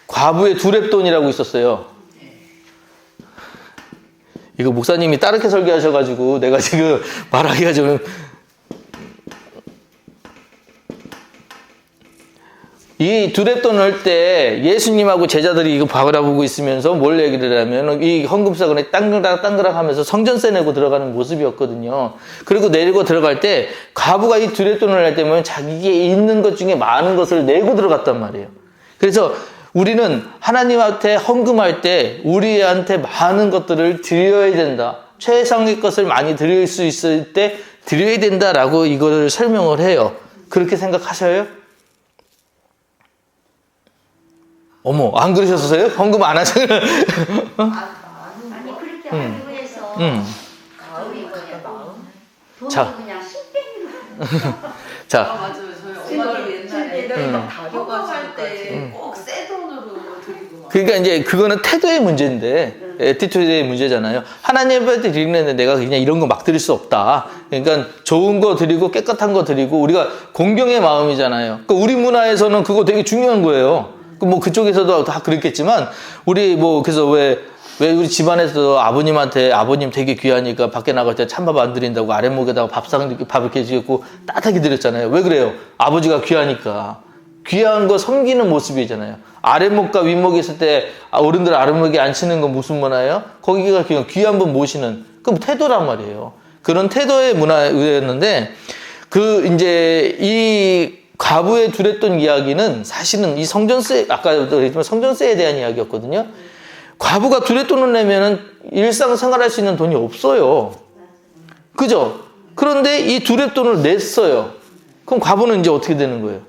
과부의 두렙돈이라고 있었어요. 이거 목사님이 따르게 설교하셔가지고 내가 지금 말하기가 좀 이 두렙돈 할 때 예수님하고 제자들이 이거 바라보고 있으면서 뭘 얘기를 하면 이 헌금사건에 땅그락 하면서 성전세 내고 들어가는 모습이었거든요. 그리고 내리고 들어갈 때 과부가 이 두렙돈을 할 때면 자기에게 있는 것 중에 많은 것을 내고 들어갔단 말이에요. 그래서 우리는 하나님한테 헌금할 때 우리한테 많은 것들을 드려야 된다. 최상의 것을 많이 드릴 수 있을 때 드려야 된다라고 이걸 설명을 해요. 그렇게 생각하셔요? 어머, 안 그러셨어요? 헌금 안 하세요? 아니 그렇게 하기 위해서 가을이 거야. 자. 돈을 그냥 신뱅이로 자, 맞아요. 저희 엄마도 옛날에 막 헌금할 때 꼭 새 돈으로 드리고 막. 그러니까 이제 그거는 태도의 문제인데, 애티튜드의 문제잖아요. 하나님한테 드리는데 내가 그냥 이런 거 막 드릴 수 없다. 그러니까 좋은 거 드리고 깨끗한 거 드리고 우리가 공경의 마음이잖아요. 그러니까 우리 문화에서는 그거 되게 중요한 거예요. 뭐 그쪽에서도 다 그랬겠지만 우리 뭐 그래서 왜 우리 집안에서 아버님 되게 귀하니까 밖에 나갈 때 찬밥 안 드린다고 아랫목에다가 밥 이렇게 지었고 따뜻하게 드렸잖아요. 왜 그래요? 아버지가 귀하니까. 귀한 거 섬기는 모습이잖아요. 아랫목과 윗목이 있을 때 어른들 아랫목에 앉히는 건 무슨 문화예요? 거기가 귀한 분 모시는 그 태도란 말이에요. 그런 태도의 문화였는데 이제 이 과부의 두랬던 이야기는 사실은 이 성전세, 아까도 얘기했지만 성전세에 대한 이야기였거든요. 과부가 두랫돈을 내면은 일상생활할 수 있는 돈이 없어요. 그죠? 그런데 이 두랫돈을 냈어요. 그럼 과부는 이제 어떻게 되는 거예요?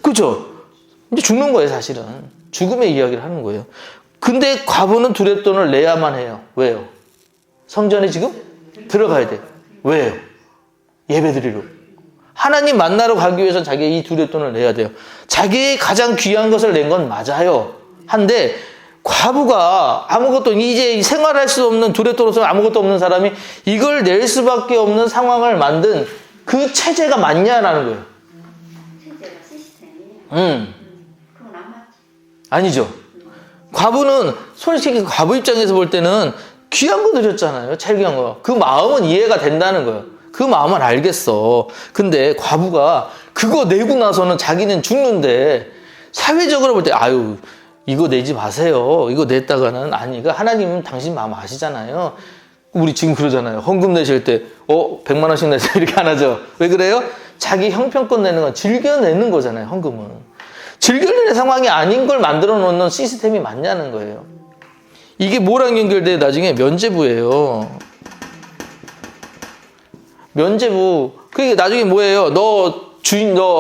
그죠? 이제 죽는 거예요, 사실은. 죽음의 이야기를 하는 거예요. 근데 과부는 두랫돈을 내야만 해요. 왜요? 성전에 지금 들어가야 돼요. 왜요? 예배드리러. 하나님 만나러 가기 위해서 자기의 이 두랫돈을 내야 돼요. 자기의 가장 귀한 것을 낸 건 맞아요. 한데 과부가 아무것도 이제 생활할 수 없는 두랫돈으로서 아무것도 없는 사람이 이걸 낼 수밖에 없는 상황을 만든 그 체제가 맞냐라는 거예요. 체제가 시스템이. 그건 안 맞지. 아니죠. 과부는 솔직히 과부 입장에서 볼 때는 귀한 거 드렸잖아요. 제일 귀한 거. 그 마음은 이해가 된다는 거예요. 그 마음은 알겠어. 근데 과부가 그거 내고 나서는 자기는 죽는데 사회적으로 볼 때 아유 이거 내지 마세요. 이거 냈다가는 아니 이거 하나님은 당신 마음 아시잖아요. 우리 지금 그러잖아요. 헌금 내실 때 100만 원씩 내세요. 이렇게 안 하죠. 왜 그래요? 자기 형편권 내는 건 즐겨 내는 거잖아요. 헌금은. 즐겨 내는 상황이 아닌 걸 만들어 놓는 시스템이 맞냐는 거예요. 이게 뭐랑 연결돼? 나중에 면죄부예요. 면죄부. 그게 나중에 뭐예요? 너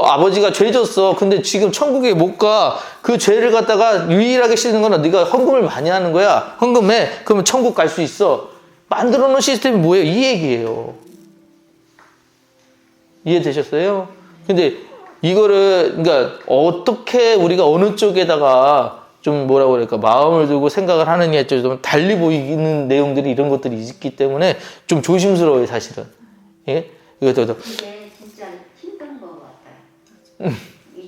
아버지가 죄 졌어. 근데 지금 천국에 못 가. 그 죄를 갖다가 유일하게 씻는 거는 네가 헌금을 많이 하는 거야. 헌금해. 그러면 천국 갈 수 있어. 만들어 놓은 시스템이 뭐예요? 이 얘기예요. 이해되셨어요? 근데 이거를 그러니까 어떻게 우리가 어느 쪽에다가 좀 뭐라고 그럴까 마음을 두고 생각을 하느냐에 좀 달리 보이는 내용들이 이런 것들이 있기 때문에 좀 조심스러워요, 사실은. 예? 이것도 이게 진짜 힘든 것 같아요.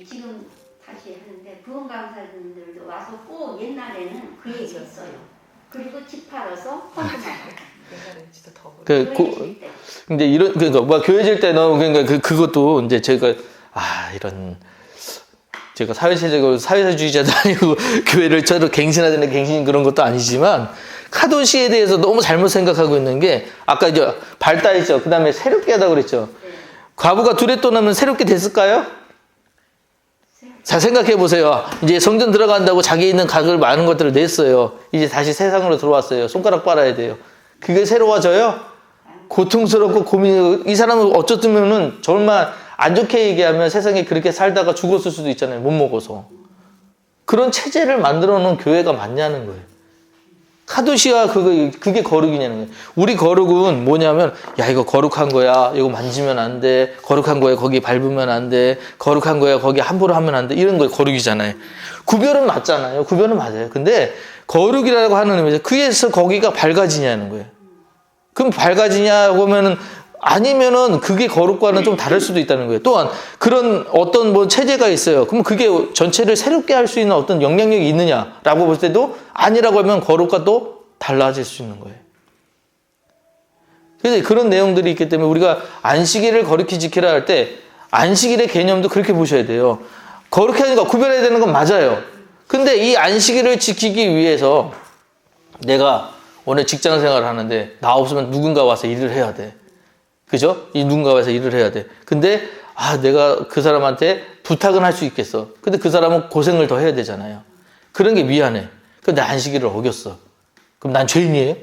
지금 다시 하는데 부흥 강사님들도 와서 꼭 옛날에는 그 얘기 했어요. 그리고 집 팔아서 헌금하고. 근데 이런 그러니까 뭐 교회질 때는 그러니까 그것도 이제 제가 제가 사회주의자도 아니고 교회를 저도 갱신하자는 갱신 그런 것도 아니지만 카도시에 대해서 너무 잘못 생각하고 있는 게 아까 이제 밝다했죠. 그다음에 새롭게 하다고 그랬죠. 과부가 두랫돈 하면 새롭게 됐을까요? 잘 생각해 보세요. 이제 성전 들어간다고 자기 있는 가글 많은 것들을 냈어요. 이제 다시 세상으로 들어왔어요. 손가락 빨아야 돼요. 그게 새로워져요? 고통스럽고 고민, 이 사람은 어쩌면은 정말 안 좋게 얘기하면 세상에 그렇게 살다가 죽었을 수도 있잖아요. 못 먹어서. 그런 체제를 만들어 놓은 교회가 맞냐는 거예요. 카도시와 그게 거룩이냐는 거예요. 우리 거룩은 뭐냐면, 야, 이거 거룩한 거야. 이거 만지면 안 돼. 거룩한 거야. 거기 밟으면 안 돼. 거룩한 거야. 거기 함부로 하면 안 돼. 이런 거 거룩이잖아요. 구별은 맞잖아요. 구별은 맞아요. 근데 거룩이라고 하는 의미에서 그에서 거기가 밝아지냐는 거예요. 그럼 밝아지냐고 하면은 아니면은 그게 거룩과는 좀 다를 수도 있다는 거예요. 또한 그런 어떤 뭐 체제가 있어요. 그럼 그게 전체를 새롭게 할 수 있는 어떤 영향력이 있느냐라고 볼 때도 아니라고 하면 거룩과 또 달라질 수 있는 거예요. 그래서 그런 내용들이 있기 때문에 우리가 안식일을 거룩히 지키라 할 때 안식일의 개념도 그렇게 보셔야 돼요. 거룩히 하니까 구별해야 되는 건 맞아요. 근데 이 안식일을 지키기 위해서 내가 오늘 직장 생활을 하는데 나 없으면 누군가 와서 일을 해야 돼. 그죠? 이 누군가 와서 일을 해야 돼. 근데 내가 그 사람한테 부탁은 할 수 있겠어. 근데 그 사람은 고생을 더 해야 되잖아요. 그런 게 미안해. 근데 안식일을 어겼어. 그럼 난 죄인이에요?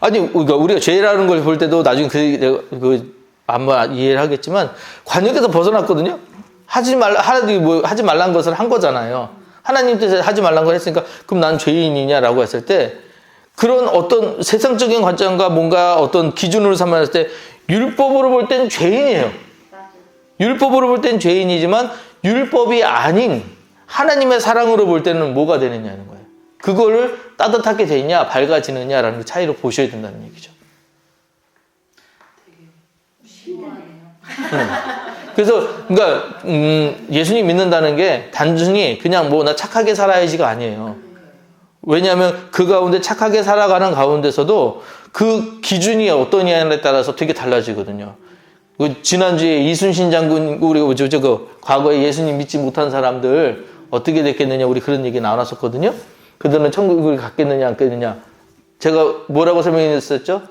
아니, 그러니까 우리가 죄라는 걸 볼 때도 나중에 아마 이해를 하겠지만 관역에서 벗어났거든요. 하지 말란 것을 한 거잖아요. 하나님 뜻에 하지 말란 걸 했으니까 그럼 난 죄인이냐라고 했을 때 그런 어떤 세상적인 관점과 뭔가 어떤 기준으로 삼았을 때 율법으로 볼 땐 죄인이에요. 율법으로 볼 땐 죄인이지만 율법이 아닌 하나님의 사랑으로 볼 때는 뭐가 되느냐는 거예요. 그거를 따뜻하게 되느냐 밝아지느냐라는 차이로 보셔야 된다는 얘기죠. 그래서 그러니까 예수님 믿는다는 게 단순히 그냥 뭐 나 착하게 살아야지가 아니에요. 왜냐하면 그 가운데 착하게 살아가는 가운데서도 그 기준이 어떠냐에 따라서 되게 달라지거든요. 지난주에 이순신 장군, 우리가 과거에 예수님 믿지 못한 사람들 어떻게 됐겠느냐, 우리 그런 얘기 나눴었거든요. 그들은 천국을 갔겠느냐, 안 갔겠느냐. 제가 뭐라고 설명했었죠?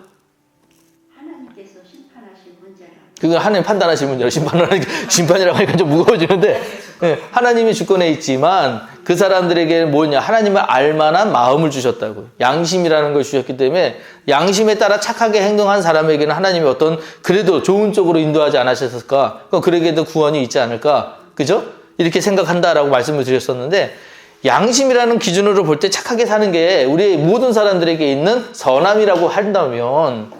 그건 하나님 판단하시면 돼요. 심판이라고 하니까 좀 무거워지는데, 예, 하나님이 주권에 있지만 그 사람들에게 뭐냐? 하나님을 알만한 마음을 주셨다고요. 양심이라는 걸 주셨기 때문에 양심에 따라 착하게 행동한 사람에게는 하나님이 어떤 그래도 좋은 쪽으로 인도하지 않으셨을까? 그에게도 구원이 있지 않을까? 그죠? 이렇게 생각한다라고 말씀을 드렸었는데, 양심이라는 기준으로 볼 때 착하게 사는 게 우리 모든 사람들에게 있는 선함이라고 한다면,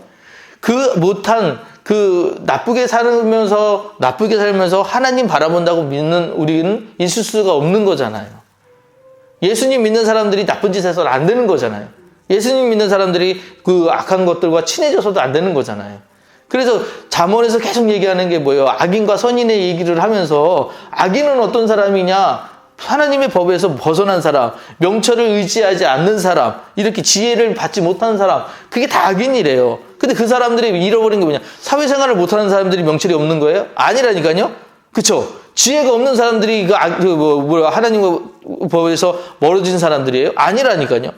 나쁘게 살면서 하나님 바라본다고 믿는 우리는 있을 수가 없는 거잖아요. 예수님 믿는 사람들이 나쁜 짓 해서는 안 되는 거잖아요. 예수님 믿는 사람들이 그 악한 것들과 친해져서도 안 되는 거잖아요. 그래서 잠언에서 계속 얘기하는 게 뭐예요? 악인과 선인의 얘기를 하면서, 악인은 어떤 사람이냐? 하나님의 법에서 벗어난 사람, 명철을 의지하지 않는 사람, 이렇게 지혜를 받지 못하는 사람, 그게 다 악인이래요. 근데 그 사람들이 잃어버린 게 뭐냐? 사회생활을 못하는 사람들이 명철이 없는 거예요? 아니라니까요? 그쵸? 지혜가 없는 사람들이 하나님의 법에서 멀어진 사람들이에요? 아니라니까요?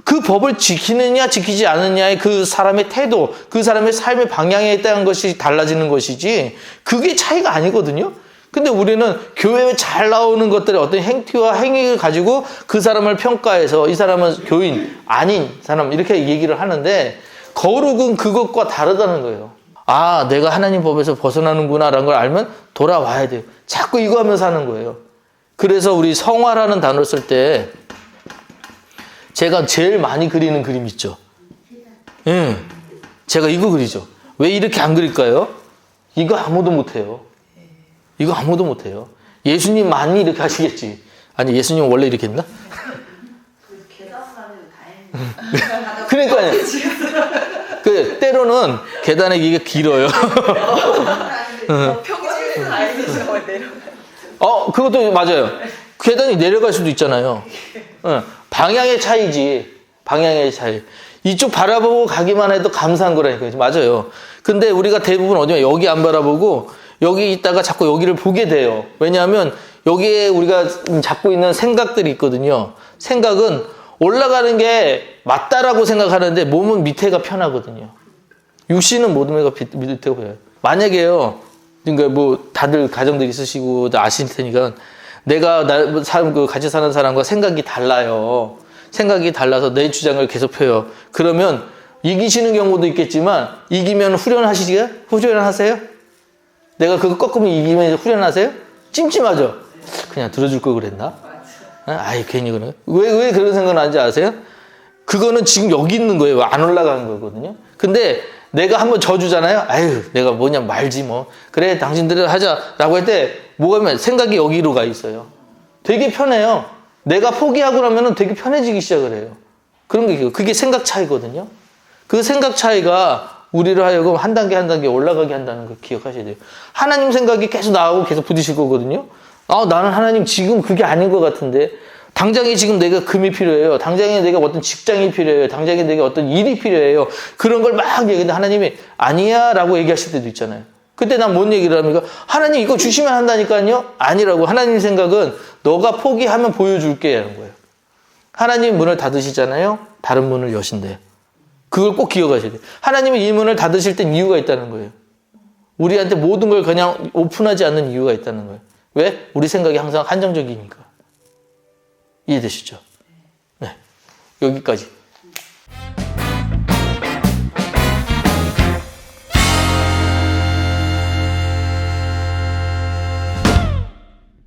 그 법을 지키느냐 지키지 않느냐의 그 사람의 태도, 그 사람의 삶의 방향에 따른 것이 달라지는 것이지, 그게 차이가 아니거든요. 근데 우리는 교회에 잘 나오는 것들의 어떤 행티와 행위를 가지고 그 사람을 평가해서 이 사람은 교인, 아닌 사람 이렇게 얘기를 하는데, 거룩은 그것과 다르다는 거예요. 아, 내가 하나님 법에서 벗어나는구나 라는 걸 알면 돌아와야 돼요. 자꾸 이거 하면서 하는 거예요. 그래서 우리 성화라는 단어를 쓸 때 제가 제일 많이 그리는 그림 있죠. 예, 제가 이거 그리죠. 왜 이렇게 안 그릴까요? 이거 아무도 못해요. 이거 아무도 못해요. 예수님만이 이렇게 하시겠지. 아니, 예수님 원래 이렇게 했나? 그 계단만은 다행이에요. 그러니까요. 때로는 계단에 이게 길어요. 평소에는 다행이죠. 그것도 맞아요. 계단이 내려갈 수도 있잖아요. 방향의 차이지. 방향의 차이. 이쪽 바라보고 가기만 해도 감사한 거라니까요. 맞아요. 근데 우리가 대부분 어디면 여기 안 바라보고 여기 있다가 자꾸 여기를 보게 돼요. 왜냐하면 여기에 우리가 잡고 있는 생각들이 있거든요. 생각은 올라가는 게 맞다라고 생각하는데 몸은 밑에가 편하거든요. 육신은 모든 애가 밑에가 보여요. 만약에요, 그러니까 뭐 다들 가정들 있으시고 아실 테니까, 내가 같이 사는 사람과 생각이 달라요. 생각이 달라서 내 주장을 계속 펴요. 그러면 이기시는 경우도 있겠지만, 이기면 후련하시게요? 후련하세요? 내가 그거 꺾으면 이기면 후련하세요? 찜찜하죠? 그냥 들어줄 걸 그랬나? 아이, 괜히 그러네. 왜 그런 생각을 하는지 아세요? 그거는 지금 여기 있는 거예요. 안 올라가는 거거든요. 근데 내가 한번 져주잖아요. 아유, 내가 뭐냐, 말지 뭐. 그래, 당신들은 하자라고 할 때 뭐가 있냐면 생각이 여기로 가 있어요. 되게 편해요. 내가 포기하고 나면은 되게 편해지기 시작을 해요. 그런 게 그게 생각 차이거든요. 그 생각 차이가 우리를 하여금 한 단계 한 단계 올라가게 한다는 걸 기억하셔야 돼요. 하나님 생각이 계속 나오고 계속 부딪힐 거거든요. 나는 하나님 지금 그게 아닌 것 같은데, 당장에 지금 내가 금이 필요해요. 당장에 내가 어떤 직장이 필요해요. 당장에 내가 어떤 일이 필요해요. 그런 걸 막 얘기하는데 하나님이 아니야 라고 얘기하실 때도 있잖아요. 그때 난 뭔 얘기를 합니까? 하나님 이거 주시면 한다니까요? 아니라고. 하나님 생각은 너가 포기하면 보여줄게 라는 거예요. 하나님 문을 닫으시잖아요. 다른 문을 여신대요. 그걸 꼭 기억하셔야 돼요. 하나님이 이 문을 닫으실 땐 이유가 있다는 거예요. 우리한테 모든 걸 그냥 오픈하지 않는 이유가 있다는 거예요. 왜? 우리 생각이 항상 한정적이니까. 이해되시죠? 네. 여기까지.